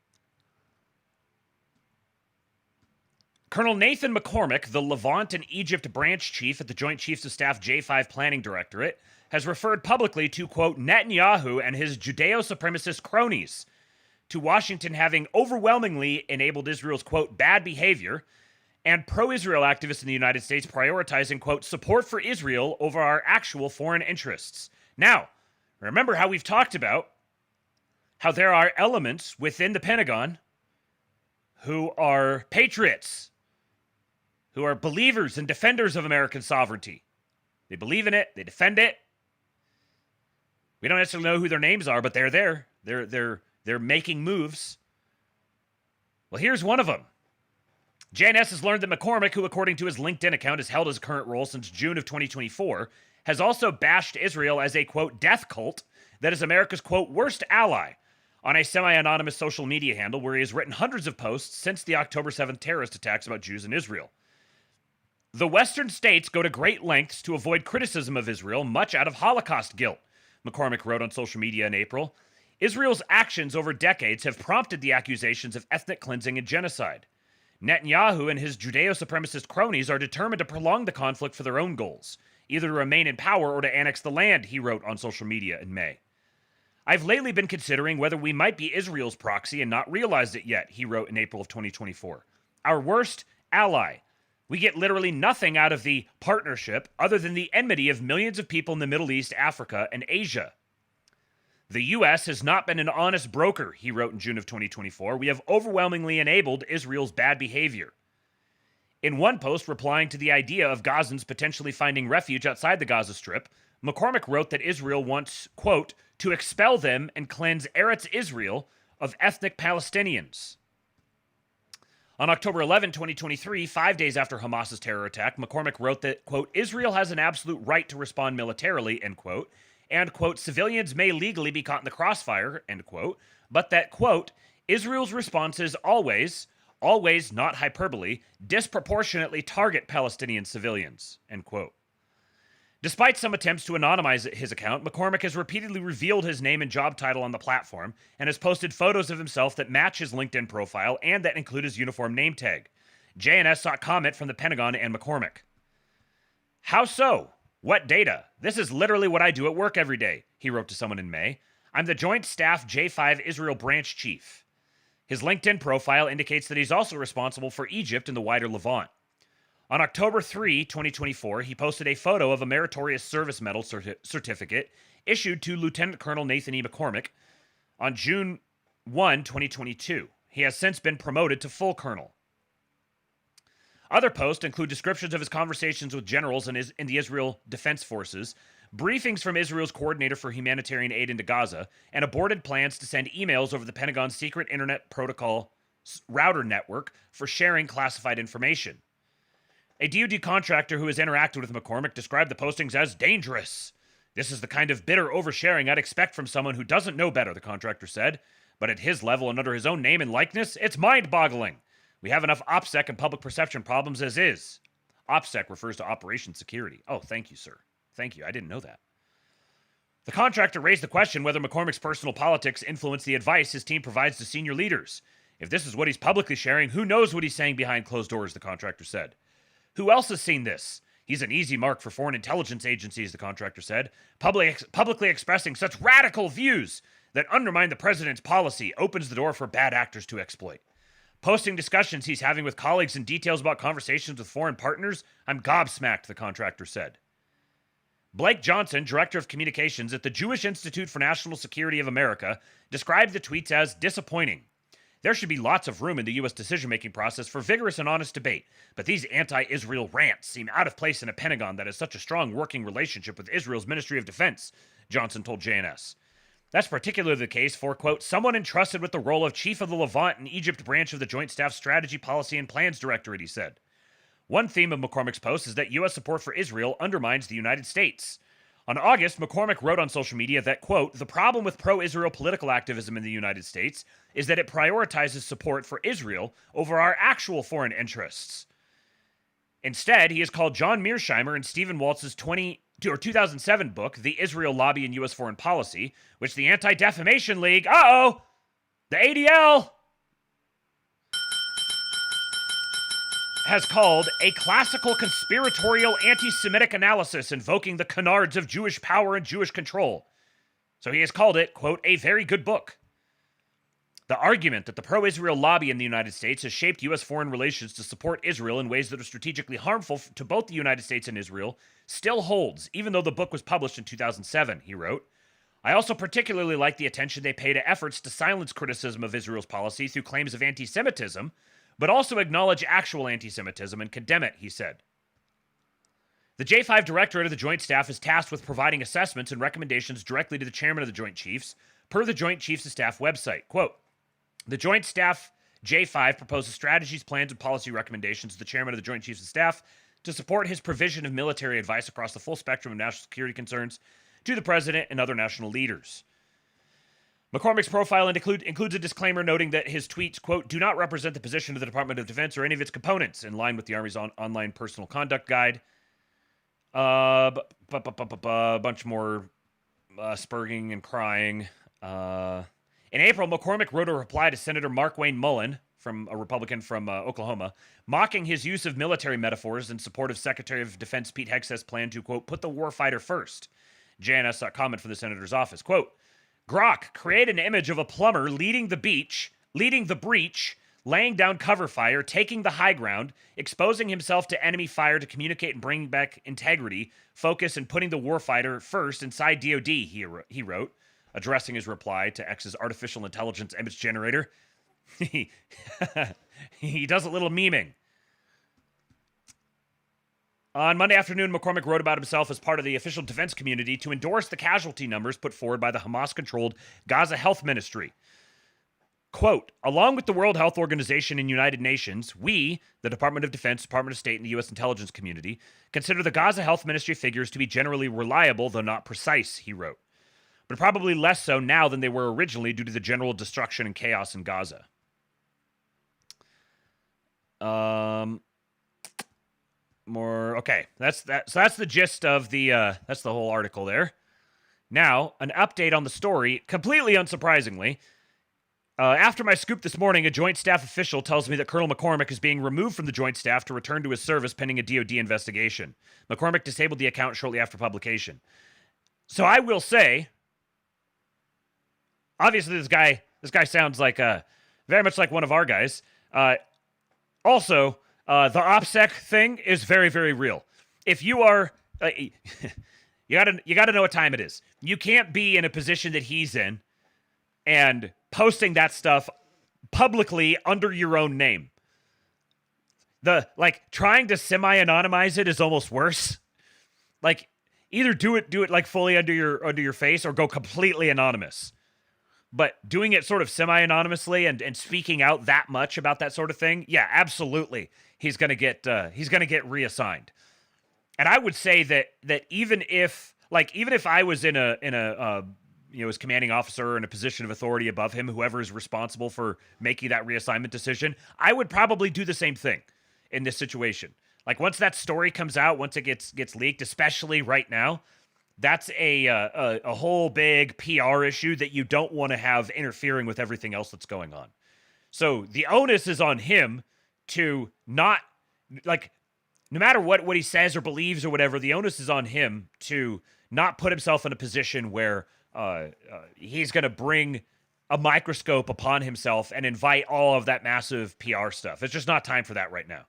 Colonel Nathan McCormick, the Levant and Egypt branch chief at the Joint Chiefs of Staff J5 Planning Directorate, has referred publicly to, quote, Netanyahu and his Judeo-supremacist cronies, to Washington having overwhelmingly enabled Israel's, quote, bad behavior, and pro-Israel activists in the United States prioritizing, quote, support for Israel over our actual foreign interests. Now, remember how we've talked about how there are elements within the Pentagon who are patriots, who are believers and defenders of American sovereignty. They believe in it. They defend it. We don't necessarily know who their names are, but they're there. They're making moves. Well, here's one of them. JNS has learned that McCormick, who according to his LinkedIn account has held his current role since June of 2024, has also bashed Israel as a, quote, death cult that is America's, quote, worst ally on a semi-anonymous social media handle where he has written hundreds of posts since the October 7th terrorist attacks about Jews in Israel. The Western states go to great lengths to avoid criticism of Israel, much out of Holocaust guilt, McCormick wrote on social media in April. Israel's actions over decades have prompted the accusations of ethnic cleansing and genocide. Netanyahu and his Judeo-supremacist cronies are determined to prolong the conflict for their own goals, either to remain in power or to annex the land, he wrote on social media in May. I've lately been considering whether we might be Israel's proxy and not realized it yet, he wrote in April of 2024. Our worst ally. We get literally nothing out of the partnership other than the enmity of millions of people in the Middle East, Africa, and Asia. The U.S. has not been an honest broker, he wrote in June of 2024. We have overwhelmingly enabled Israel's bad behavior. In one post replying to the idea of Gazans potentially finding refuge outside the Gaza Strip, McCormick wrote that Israel wants, quote, to expel them and cleanse Eretz Israel of ethnic Palestinians. On October 11, 2023, 5 days after Hamas's terror attack, McCormick wrote that, quote, Israel has an absolute right to respond militarily, end quote, and, quote, civilians may legally be caught in the crossfire, end quote, but that, quote, Israel's responses always, not hyperbole, disproportionately target Palestinian civilians, end quote. Despite some attempts to anonymize his account, McCormick has repeatedly revealed his name and job title on the platform and has posted photos of himself that match his LinkedIn profile and that include his uniform name tag. JNS sought comment from the Pentagon and McCormick. How so? What data? This is literally what I do at work every day, he wrote to someone in May. I'm the Joint Staff J5 Israel Branch Chief. His LinkedIn profile indicates that he's also responsible for Egypt and the wider Levant. On October 3, 2024, he posted a photo of a Meritorious Service Medal certificate issued to Lieutenant Colonel Nathan E. McCormick on June 1, 2022. He has since been promoted to full colonel. Other posts include descriptions of his conversations with generals in the Israel Defense Forces, briefings from Israel's coordinator for humanitarian aid into Gaza, and aborted plans to send emails over the Pentagon's secret internet protocol router network for sharing classified information. A DoD contractor who has interacted with McCormick described the postings as dangerous. This is the kind of bitter oversharing I'd expect from someone who doesn't know better, the contractor said. But at his level and under his own name and likeness, it's mind-boggling. We have enough OPSEC and public perception problems as is. OPSEC refers to Operation Security. Oh, thank you, sir. Thank you. I didn't know that. The contractor raised the question whether McCormick's personal politics influence the advice his team provides to senior leaders. If this is what he's publicly sharing, who knows what he's saying behind closed doors, the contractor said. Who else has seen this? He's an easy mark for foreign intelligence agencies, the contractor said, publicly expressing such radical views that undermine the president's policy opens the door for bad actors to exploit. Posting discussions he's having with colleagues and details about conversations with foreign partners, I'm gobsmacked, the contractor said. Blake Johnson, director of communications at the Jewish Institute for National Security of America, described the tweets as disappointing. There should be lots of room in the U.S. decision-making process for vigorous and honest debate, but these anti-Israel rants seem out of place in a Pentagon that has such a strong working relationship with Israel's Ministry of Defense, Johnson told JNS. That's particularly the case for, quote, someone entrusted with the role of Chief of the Levant and Egypt branch of the Joint Staff Strategy, Policy, and Plans Directorate, he said. One theme of McCormick's post is that U.S. support for Israel undermines the United States. On August, McCormick wrote on social media that, quote, the problem with pro-Israel political activism in the United States is that it prioritizes support for Israel over our actual foreign interests. Instead, he has called John Mearsheimer and Stephen Waltz's 2007 book, The Israel Lobby in U.S. Foreign Policy, which the Anti-Defamation League, the ADL, has called a classical conspiratorial anti-Semitic analysis invoking the canards of Jewish power and Jewish control. So he has called it, quote, a very good book. The argument that the pro-Israel lobby in the United States has shaped U.S. foreign relations to support Israel in ways that are strategically harmful to both the United States and Israel still holds, even though the book was published in 2007, he wrote. I also particularly like the attention they pay to efforts to silence criticism of Israel's policy through claims of anti-Semitism, but also acknowledge actual anti-Semitism and condemn it, he said. The J5 Directorate of the Joint Staff is tasked with providing assessments and recommendations directly to the Chairman of the Joint Chiefs, per the Joint Chiefs of Staff website. Quote, the Joint Staff J5 proposes strategies, plans, and policy recommendations to the Chairman of the Joint Chiefs of Staff to support his provision of military advice across the full spectrum of national security concerns to the President and other national leaders. McCormick's profile includes a disclaimer noting that his tweets, quote, do not represent the position of the Department of Defense or any of its components, in line with the Army's online personal conduct guide. A bunch more spurging and crying. In April, McCormick wrote a reply to Senator Mark Wayne Mullen, from a Republican from Oklahoma, mocking his use of military metaphors in support of Secretary of Defense Pete Hegseth's plan to, quote, put the warfighter first. JNS sought comment from the senator's office. Quote, Grok, create an image of a plumber leading the breach, laying down cover fire, taking the high ground, exposing himself to enemy fire to communicate and bring back integrity, focus, and putting the warfighter first inside DOD, he wrote, addressing his reply to X's artificial intelligence image generator. He does a little memeing. On Monday afternoon, McCormick wrote about himself as part of the official defense community to endorse the casualty numbers put forward by the Hamas-controlled Gaza Health Ministry. Quote, along with the World Health Organization and United Nations, we, the Department of Defense, Department of State, and the U.S. intelligence community, consider the Gaza Health Ministry figures to be generally reliable, though not precise, he wrote. But probably less so now than they were originally due to the general destruction and chaos in Gaza. Okay, that's the gist of that's the whole article there. Now, an update on the story, completely unsurprisingly. After my scoop this morning, a Joint Staff official tells me that Colonel McCormick is being removed from the Joint Staff to return to his service pending a DoD investigation. McCormick disabled the account shortly after publication. So I will say, obviously this guy sounds like very much like one of our guys. Also, the OPSEC thing is very, very real. If you are, you gotta know what time it is. You can't be in a position that he's in and posting that stuff publicly under your own name. Trying to semi-anonymize it is almost worse. Like, either do it like fully under your face or go completely anonymous. But doing it sort of semi-anonymously and speaking out that much about that sort of thing, yeah, absolutely, he's gonna get reassigned. And I would say that even if I was in a as commanding officer in a position of authority above him, whoever is responsible for making that reassignment decision, I would probably do the same thing in this situation. Like, once that story comes out, once it gets leaked, especially right now, that's a whole big PR issue that you don't want to have interfering with everything else that's going on. So the onus is on him to not, like, no matter what he says or believes or whatever, the onus is on him to not put himself in a position where he's going to bring a microscope upon himself and invite all of that massive PR stuff. It's just not time for that right now.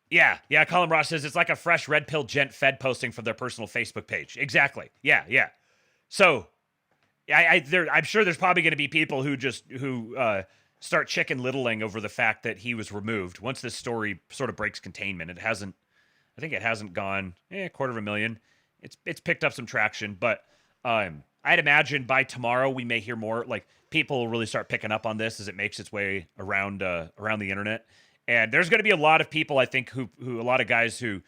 Yeah, Colin Ross says it's like a fresh red pill gent fed posting from their personal Facebook page. Exactly. Yeah. So, I'm sure there's probably going to be people who start chicken littling over the fact that he was removed. Once this story sort of breaks containment, I think it hasn't gone 250,000. It's picked up some traction, but I'd imagine by tomorrow we may hear more. Like, people will really start picking up on this as it makes its way around the internet. And there's going to be a lot of people, I think, who a lot of guys who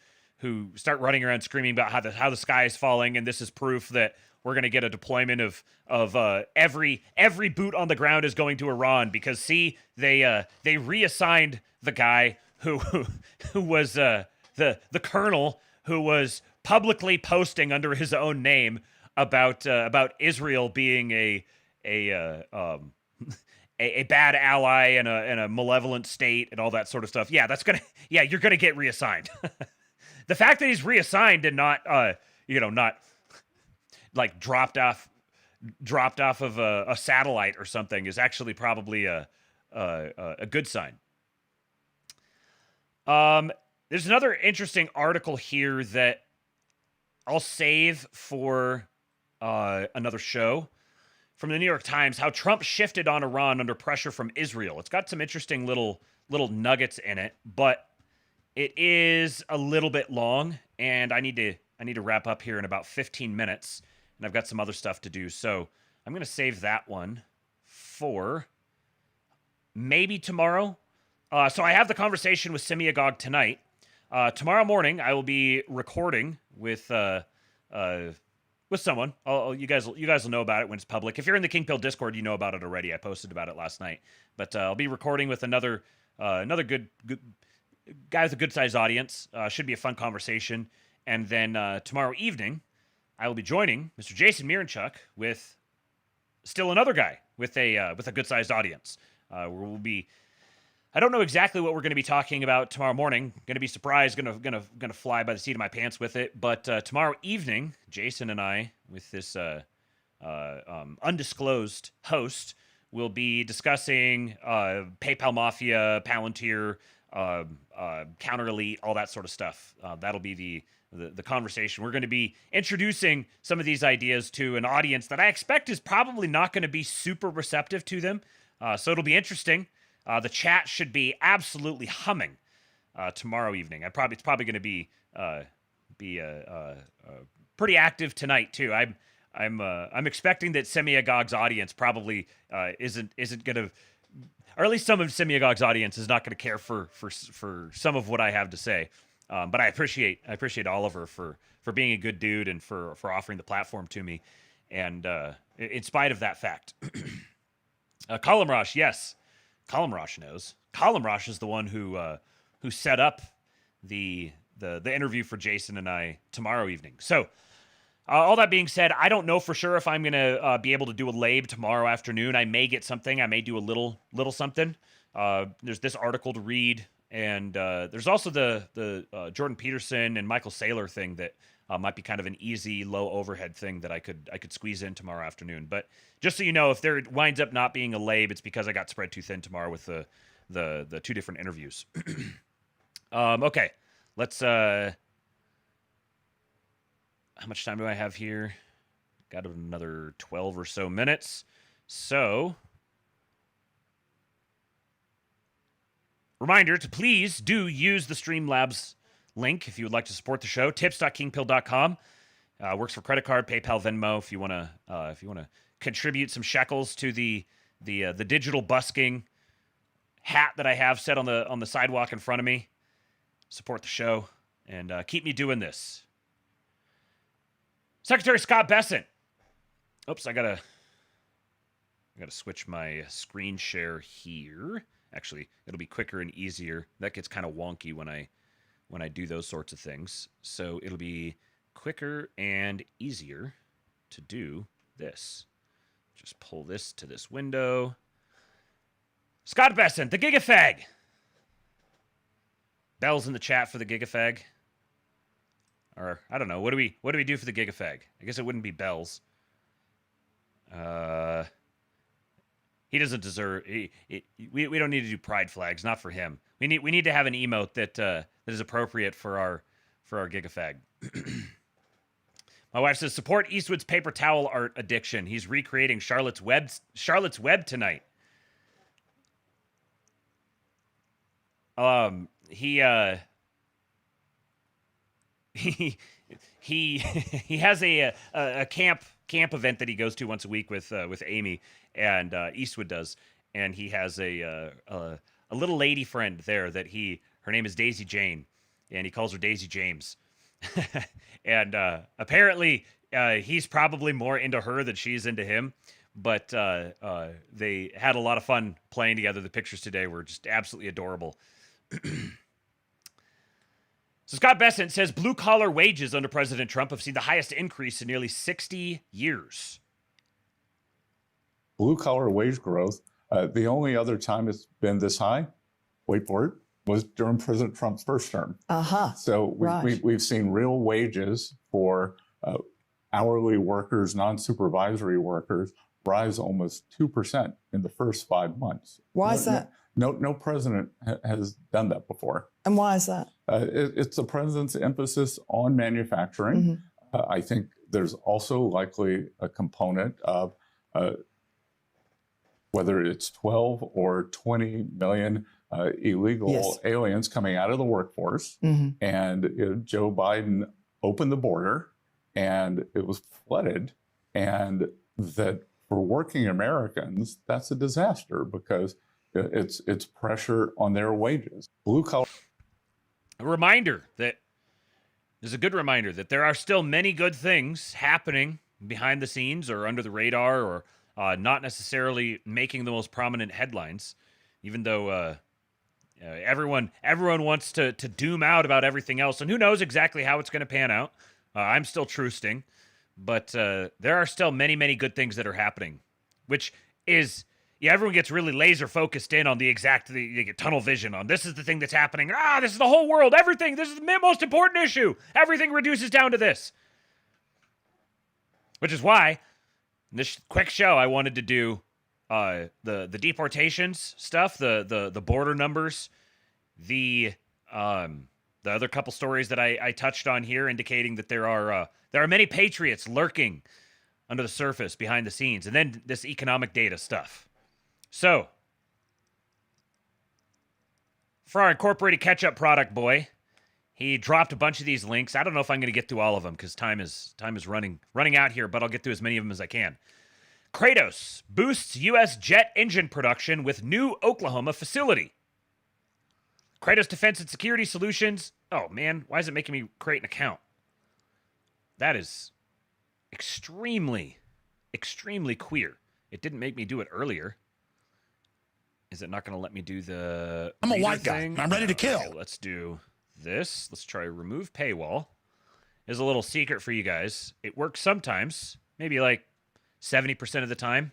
start running around screaming about how the sky is falling, and this is proof that we're going to get a deployment of every boot on the ground is going to Iran, because see, they reassigned the guy who was the colonel who was publicly posting under his own name about Israel being a bad ally and a malevolent state and all that sort of stuff. Yeah, you're gonna get reassigned. The fact that he's reassigned and not not like dropped off of a satellite or something is actually probably a good sign. There's another interesting article here that I'll save for another show, from the New York Times, how Trump shifted on Iran under pressure from Israel. It's got some interesting little nuggets in it, but it is a little bit long, and I need to wrap up here in about 15 minutes, and I've got some other stuff to do. So I'm going to save that one for maybe tomorrow. So I have the conversation with Semiagog tonight. Tomorrow morning, I will be recording with someone. You guys will know about it when it's public. If you're in the Kingpilled Discord, you know about it already. I posted about it last night. But I'll be recording with another good guy with a good-sized audience. Should be a fun conversation. And then tomorrow evening, I will be joining Mr. Jason Miranchuk with still another guy with a good-sized audience. We'll be, I don't know exactly what we're going to be talking about tomorrow morning. Going to be surprised. Going to fly by the seat of my pants with it. But tomorrow evening, Jason and I, with this undisclosed host, will be discussing PayPal Mafia, Palantir, Counter Elite, all that sort of stuff. That'll be the conversation. We're going to be introducing some of these ideas to an audience that I expect is probably not going to be super receptive to them. So it'll be interesting. The chat should be absolutely humming tomorrow evening. It's probably going to be pretty active tonight too. I'm expecting that Semiagog's audience probably isn't going to, or at least some of Semiagog's audience is not going to care for some of what I have to say. But I appreciate Oliver for being a good dude and for offering the platform to me, and in spite of that fact. Colin Rosh, yes. Colin Rosh knows. Colin Rosh is the one who set up the interview for Jason and I tomorrow evening. So All that being said, I don't know for sure if I'm going to be able to do a LABE tomorrow afternoon. I may get something. I may do a little something. There's this article to read, and there's also the Jordan Peterson and Michael Saylor thing that might be kind of an easy, low overhead thing that I could squeeze in tomorrow afternoon. But just so you know, if there winds up not being a LABE, it's because I got spread too thin tomorrow with the two different interviews. Okay, let's... How much time do I have here? Got another 12 or so minutes. So, reminder to please do use the Streamlabs link if you would like to support the show. Tips.kingpilled.com. Works for credit card, PayPal, Venmo. If you want to contribute some shekels to the digital busking hat that I have set on the sidewalk in front of me, support the show and keep me doing this. Secretary Scott Bessent. Oops, I gotta switch my screen share here. Actually, it'll be quicker and easier. That gets kind of wonky when I do those sorts of things. So it'll be quicker and easier to do this. Just pull this to this window. Scott Bessent, the Gigafag. Bells in the chat for the Gigafag. Or, I don't know, what do we do for the Gigafag? I guess it wouldn't be bells. He doesn't deserve... We don't need to do pride flags, not for him. We need to have an emote that is appropriate for our Gigafag. My wife says, support Eastwood's paper towel art addiction. He's recreating Charlotte's Web tonight. He has a camp event that he goes to once a week with Amy, and Eastwood does, and he has a little lady friend there that her name is Daisy Jane, and he calls her Daisy James, and apparently he's probably more into her than she's into him, but they had a lot of fun playing together. The pictures today were just absolutely adorable. So Scott Bessent says blue-collar wages under President Trump have seen the highest increase in nearly 60 years. Blue-collar wage growth, the only other time it's been this high, wait for it, was during President Trump's first term. So we've seen real wages for hourly workers, non-supervisory workers, rise almost 2% in the first 5 months. Why is that? No president has done that before. And why is that? It's the president's emphasis on manufacturing. I think there's also likely a component of whether it's 12 or 20 million illegal aliens coming out of the workforce. And Joe Biden opened the border and it was flooded. And that for working Americans, that's a disaster because it's pressure on their wages. Blue collar. A reminder that there's a good reminder that there are still many good things happening behind the scenes or under the radar or not necessarily making the most prominent headlines, even though everyone wants to doom out about everything else. And who knows exactly how it's going to pan out. I'm still trusting, but there are still many, many good things that are happening, which is... Yeah, everyone gets really laser focused in on the tunnel vision on this is the thing that's happening. This is the whole world. Everything. This is the most important issue. Everything reduces down to this. Which is why in this quick show I wanted to do the deportations stuff, the border numbers, the other couple stories that I touched on here, indicating that there are many patriots lurking under the surface behind the scenes, and then this economic data stuff. So, for our incorporated ketchup product boy, he dropped a bunch of these links. I don't know if I'm going to get through all of them because time is running out here, but I'll get through as many of them as I can. Kratos boosts U.S. jet engine production with new Oklahoma facility. Kratos Defense and Security Solutions. Oh, man, why is it making me create an account? That is extremely, extremely queer. It didn't make me do it earlier. Is it not going to let me do the... I'm a white guy. I'm ready to kill. Okay, let's do this. Let's try remove paywall. is a little secret for you guys. It works sometimes, maybe like 70% of the time.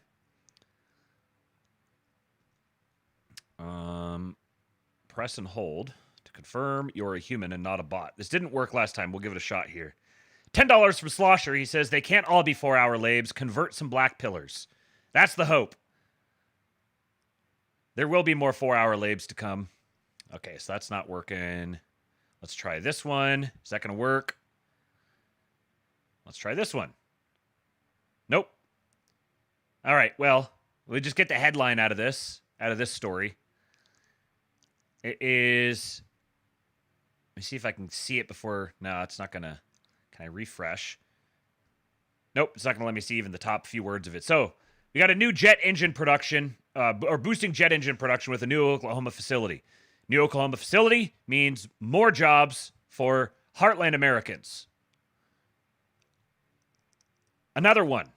Press and hold to confirm you're a human and not a bot. This didn't work last time. We'll give it a shot here. $10 from Slosher. He says, they can't all be 4-hour labes. Convert some black pillars. That's the hope. There will be more 4-hour labes to come. Okay, so that's not working. Let's try this one. Is that going to work? Let's try this one. Nope. All right, well, we'll just get the headline out of this story. It is... Let me see if I can see it before... No, it's not going to... Can I refresh? Nope, it's not going to let me see even the top few words of it. So, we got a new jet engine production, or boosting jet engine production with a new Oklahoma facility. New Oklahoma facility means more jobs for Heartland Americans. Another one.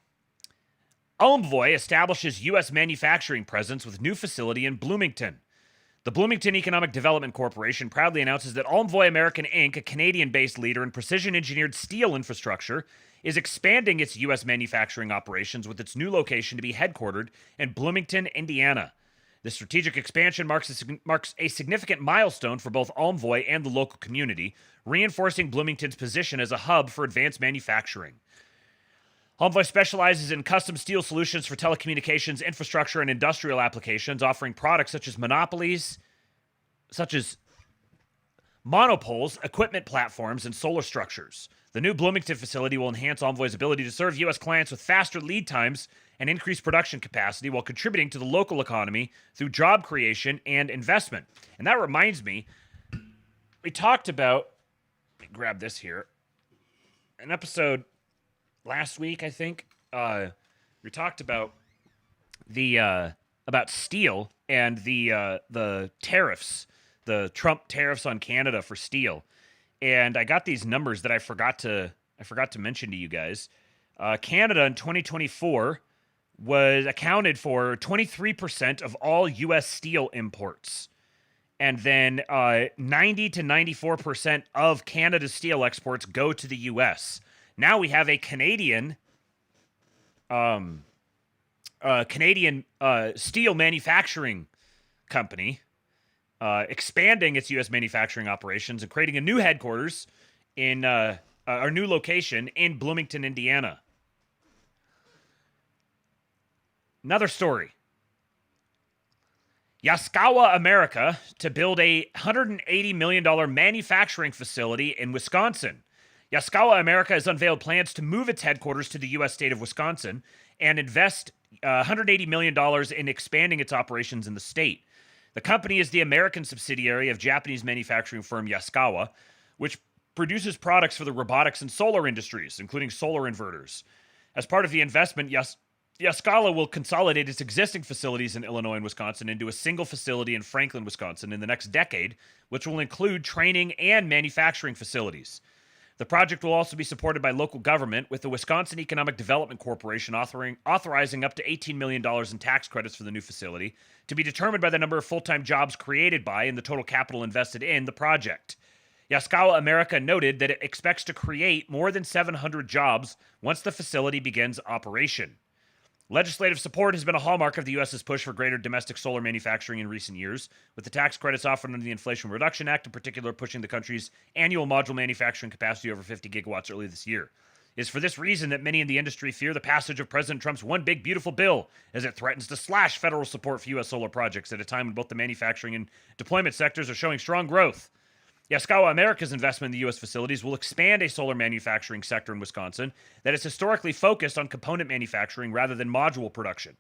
Envoy establishes U.S. manufacturing presence with new facility in Bloomington. The Bloomington Economic Development Corporation proudly announces that Envoy American Inc., a Canadian-based leader in precision-engineered steel infrastructure, is expanding its U.S. manufacturing operations with its new location to be headquartered in Bloomington, Indiana. This strategic expansion marks a significant milestone for both Envoy and the local community, reinforcing Bloomington's position as a hub for advanced manufacturing. Envoy specializes in custom steel solutions for telecommunications, infrastructure, and industrial applications, offering products such as monopoles, equipment platforms, and solar structures. The new Bloomington facility will enhance Envoy's ability to serve U.S. clients with faster lead times and increased production capacity while contributing to the local economy through job creation and investment. And that reminds me, we talked about, let me grab this here, an episode last week, I think, we talked about about steel and the tariffs, the Trump tariffs on Canada for steel, and I got these numbers that I forgot to mention to you guys. Canada in 2024 was accounted for 23% of all U.S. steel imports, and then 90 to 94% of Canada's steel exports go to the U.S. Now we have a Canadian steel manufacturing company expanding its U.S. manufacturing operations and creating a new headquarters in our new location in Bloomington, Indiana. Another story. Yaskawa America to build a $180 million manufacturing facility in Wisconsin. Yaskawa America has unveiled plans to move its headquarters to the U.S. state of Wisconsin and invest $180 million in expanding its operations in the state. The company is the American subsidiary of Japanese manufacturing firm Yaskawa, which produces products for the robotics and solar industries, including solar inverters. As part of the investment, Yaskawa will consolidate its existing facilities in Illinois and Wisconsin into a single facility in Franklin, Wisconsin in the next decade, which will include training and manufacturing facilities. The project will also be supported by local government, with the Wisconsin Economic Development Corporation authorizing up to $18 million in tax credits for the new facility, to be determined by the number of full-time jobs created by and the total capital invested in the project. Yaskawa America noted that it expects to create more than 700 jobs once the facility begins operation. Legislative support has been a hallmark of the U.S.'s push for greater domestic solar manufacturing in recent years, with the tax credits offered under the Inflation Reduction Act in particular pushing the country's annual module manufacturing capacity over 50 gigawatts early this year. It is for this reason that many in the industry fear the passage of President Trump's One Big Beautiful Bill, as it threatens to slash federal support for U.S. solar projects at a time when both the manufacturing and deployment sectors are showing strong growth. Yaskawa America's investment in the U.S. facilities will expand a solar manufacturing sector in Wisconsin that is historically focused on component manufacturing rather than module production.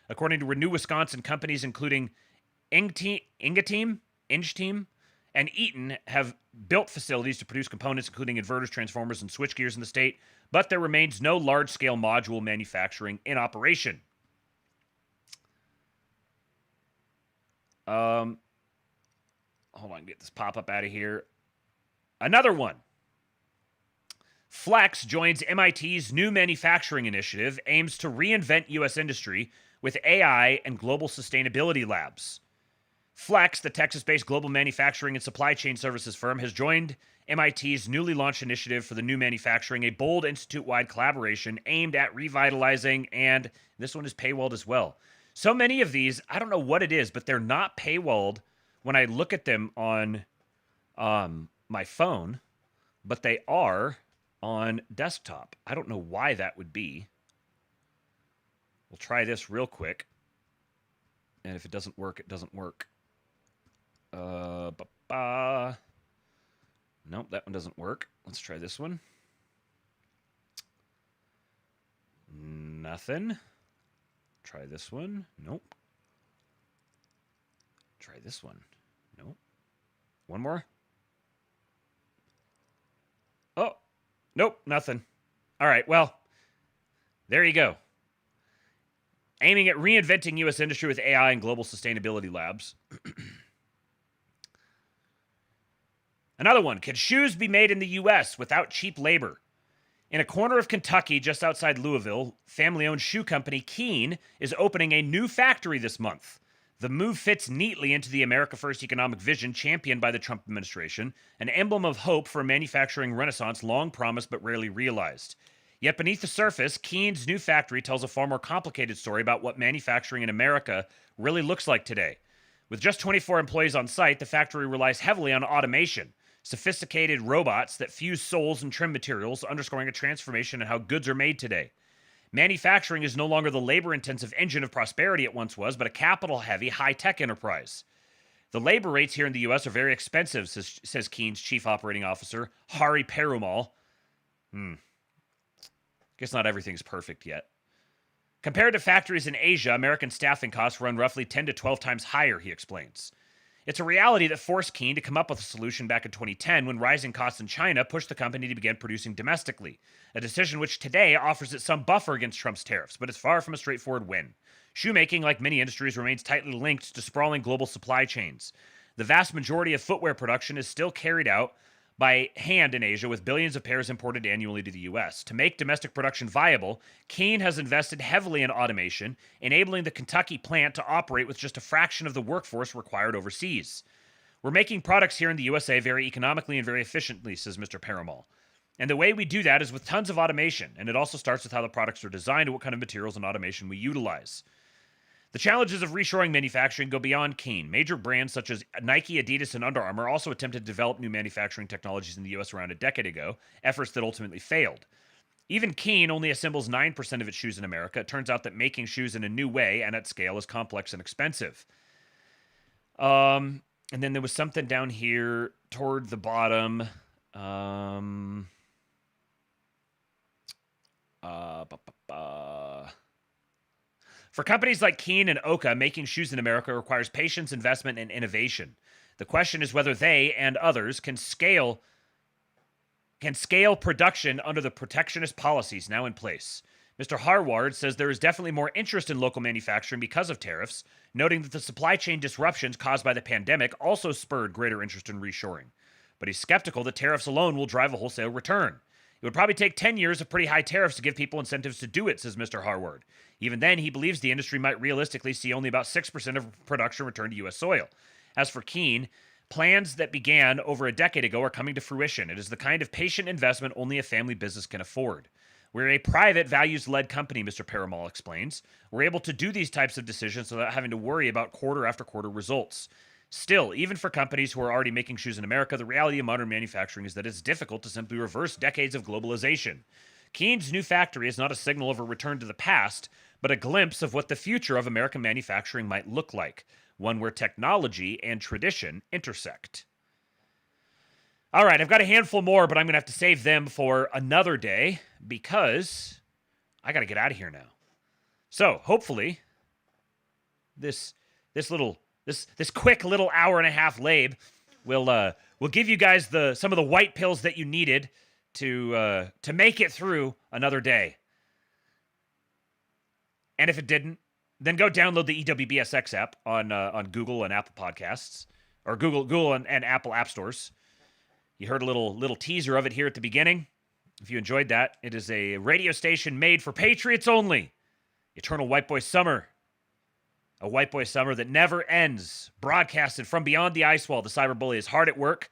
According to Renew Wisconsin, companies including Ingeteam, and Eaton have built facilities to produce components including inverters, transformers, and switchgears in the state, but there remains no large-scale module manufacturing in operation. Hold on, get this pop-up out of here. Another one. Flex joins MIT's new manufacturing initiative, aims to reinvent U.S. industry with AI and global sustainability labs. Flex, the Texas-based global manufacturing and supply chain services firm, has joined MIT's newly launched initiative for the new manufacturing, a bold institute-wide collaboration aimed at revitalizing, and this one is paywalled as well. So many of these, I don't know what it is, but they're not paywalled when I look at them on my phone, but they are on desktop. I don't know why that would be. We'll try this real quick. And if it doesn't work, it doesn't work. Nope, that one doesn't work. Let's try this one. Nothing. Try this one. Nope. Try this one. Nope. One more. Oh, nope, nothing. All right, well, there you go. Aiming at reinventing U.S. industry with AI and global sustainability labs. Another one. Can shoes be made in the U.S. without cheap labor? In a corner of Kentucky, just outside Louisville, family-owned shoe company Keen is opening a new factory this month. The move fits neatly into the America First economic vision championed by the Trump administration, an emblem of hope for a manufacturing renaissance long promised but rarely realized. Yet beneath the surface, Keen's new factory tells a far more complicated story about what manufacturing in America really looks like today. With just 24 employees on site, the factory relies heavily on automation, sophisticated robots that fuse soles and trim materials, underscoring a transformation in how goods are made today. Manufacturing is no longer the labor-intensive engine of prosperity it once was, but a capital-heavy, high-tech enterprise. The labor rates here in the U.S. are very expensive, says Keen's chief operating officer, Hari Perumal. Guess not everything's perfect yet. Compared to factories in Asia, American staffing costs run roughly 10 to 12 times higher, he explains. It's a reality that forced Keen to come up with a solution back in 2010 when rising costs in China pushed the company to begin producing domestically, a decision which today offers it some buffer against Trump's tariffs, but it's far from a straightforward win. Shoemaking, like many industries, remains tightly linked to sprawling global supply chains. The vast majority of footwear production is still carried out by hand in Asia, with billions of pairs imported annually to the U.S. To make domestic production viable, Keen has invested heavily in automation, enabling the Kentucky plant to operate with just a fraction of the workforce required overseas. We're making products here in the USA very economically and very efficiently, says Mr. Perumal. And the way we do that is with tons of automation, and it also starts with how the products are designed and what kind of materials and automation we utilize. The challenges of reshoring manufacturing go beyond Keen. Major brands such as Nike, Adidas, and Under Armour also attempted to develop new manufacturing technologies in the U.S. around a decade ago, efforts that ultimately failed. Even Keen only assembles 9% of its shoes in America. It turns out that making shoes in a new way and at scale is complex and expensive. And then there was something down here toward the bottom. For companies like Keen and Oka, making shoes in America requires patience, investment, and innovation. The question is whether they and others can scale production under the protectionist policies now in place. Mr. Harward says there is definitely more interest in local manufacturing because of tariffs, noting that the supply chain disruptions caused by the pandemic also spurred greater interest in reshoring. But he's skeptical that tariffs alone will drive a wholesale return. It would probably take 10 years of pretty high tariffs to give people incentives to do it, says Mr. Harward. Even then, he believes the industry might realistically see only about 6% of production return to U.S. soil. As for Keen, plans that began over a decade ago are coming to fruition. It is the kind of patient investment only a family business can afford. We're a private, values-led company, Mr. Perumal explains. We're able to do these types of decisions without having to worry about quarter-after-quarter results. Still, even for companies who are already making shoes in America, the reality of modern manufacturing is that it's difficult to simply reverse decades of globalization. Keen's new factory is not a signal of a return to the past, but a glimpse of what the future of American manufacturing might look like, one where technology and tradition intersect. All right, I've got a handful more, but I'm going to have to save them for another day because I got to get out of here now. So, hopefully, this quick little hour and a half LABE will give you guys some of the white pills that you needed to make it through another day. And if it didn't, then go download the EWBSX app on Google and Apple Podcasts, or Google and Apple App Stores. You heard a little teaser of it here at the beginning. If you enjoyed that, it is a radio station made for patriots only. Eternal White Boy Summer. A white boy summer that never ends. Broadcasted from beyond the ice wall. The cyberbully is hard at work.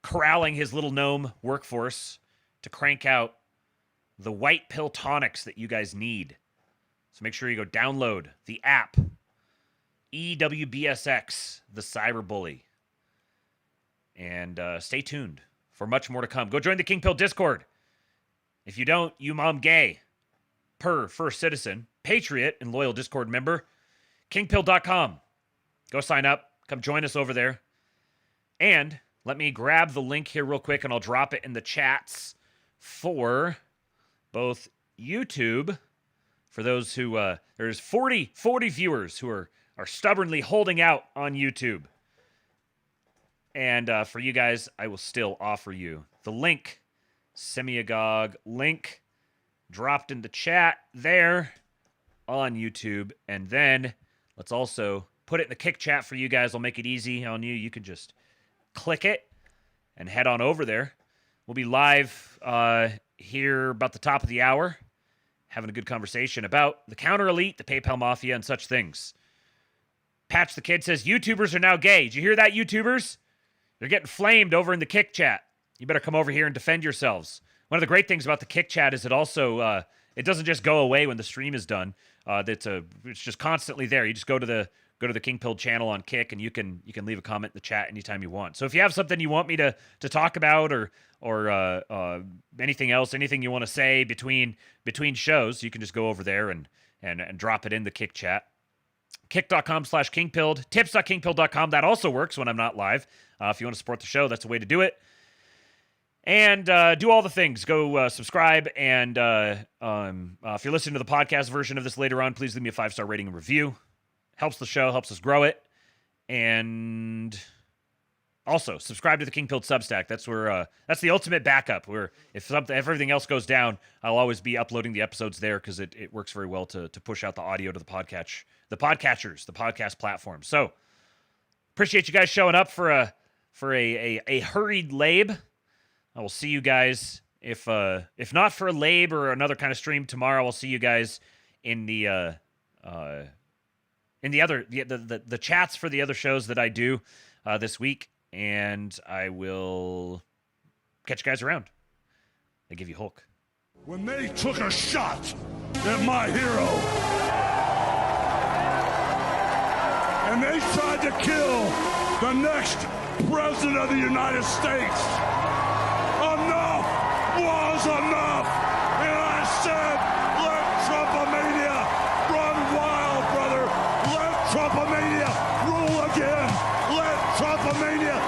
corralling his little gnome workforce to crank out the white pill tonics that you guys need. So make sure you go download the app, EWBSX, the cyberbully. And stay tuned for much more to come. Go join the Kingpilled Discord. If you don't, you mom gay. Per first citizen, patriot, and loyal Discord member. Kingpilled.com. Go sign up. Come join us over there. And let me grab the link here real quick, and I'll drop it in the chats for both YouTube, for those who, there's 40 viewers who are stubbornly holding out on YouTube. And for you guys, I will still offer you the link, Semiagog link, dropped in the chat there on YouTube. And then let's also put it in the Kick chat for you guys. I'll make it easy on you. You can just click it and head on over there. We'll be live here about the top of the hour, having a good conversation about the counter elite, the PayPal mafia, and such things. Patch the Kid says, YouTubers are now gay. Did you hear that, YouTubers? They're getting flamed over in the Kick chat. You better come over here and defend yourselves. One of the great things about the Kick chat is it also, it doesn't just go away when the stream is done. It's just constantly there. You just go to the Kingpilled channel on Kick, and you can leave a comment in the chat anytime you want. So if you have something you want me to talk about, or anything else, anything you want to say between shows, you can just go over there and drop it in the Kick chat. Kick.com/Kingpilled, tips.kingpilled.com. That also works when I'm not live. If you want to support the show, that's a way to do it. And do all the things. Go subscribe. And if you're listening to the podcast version of this later on, please leave me a 5-star rating and review. Helps the show, helps us grow it. And also, subscribe to the Kingpilled Substack. That's where that's the ultimate backup. Where if everything else goes down, I'll always be uploading the episodes there because it works very well to push out the audio to the podcatchers, the podcast platform. So appreciate you guys showing up for a hurried LABE. I will see you guys if not for a LABE or another kind of stream tomorrow. I'll see you guys in the chats for the other shows that I do this week. And I will catch you guys around. They give you Hulk. When they took a shot at my hero, and they tried to kill the next president of the United States, enough was enough. And I said, let Trumpomania run wild, brother. Let Trumpomania rule again. Let Trumpomania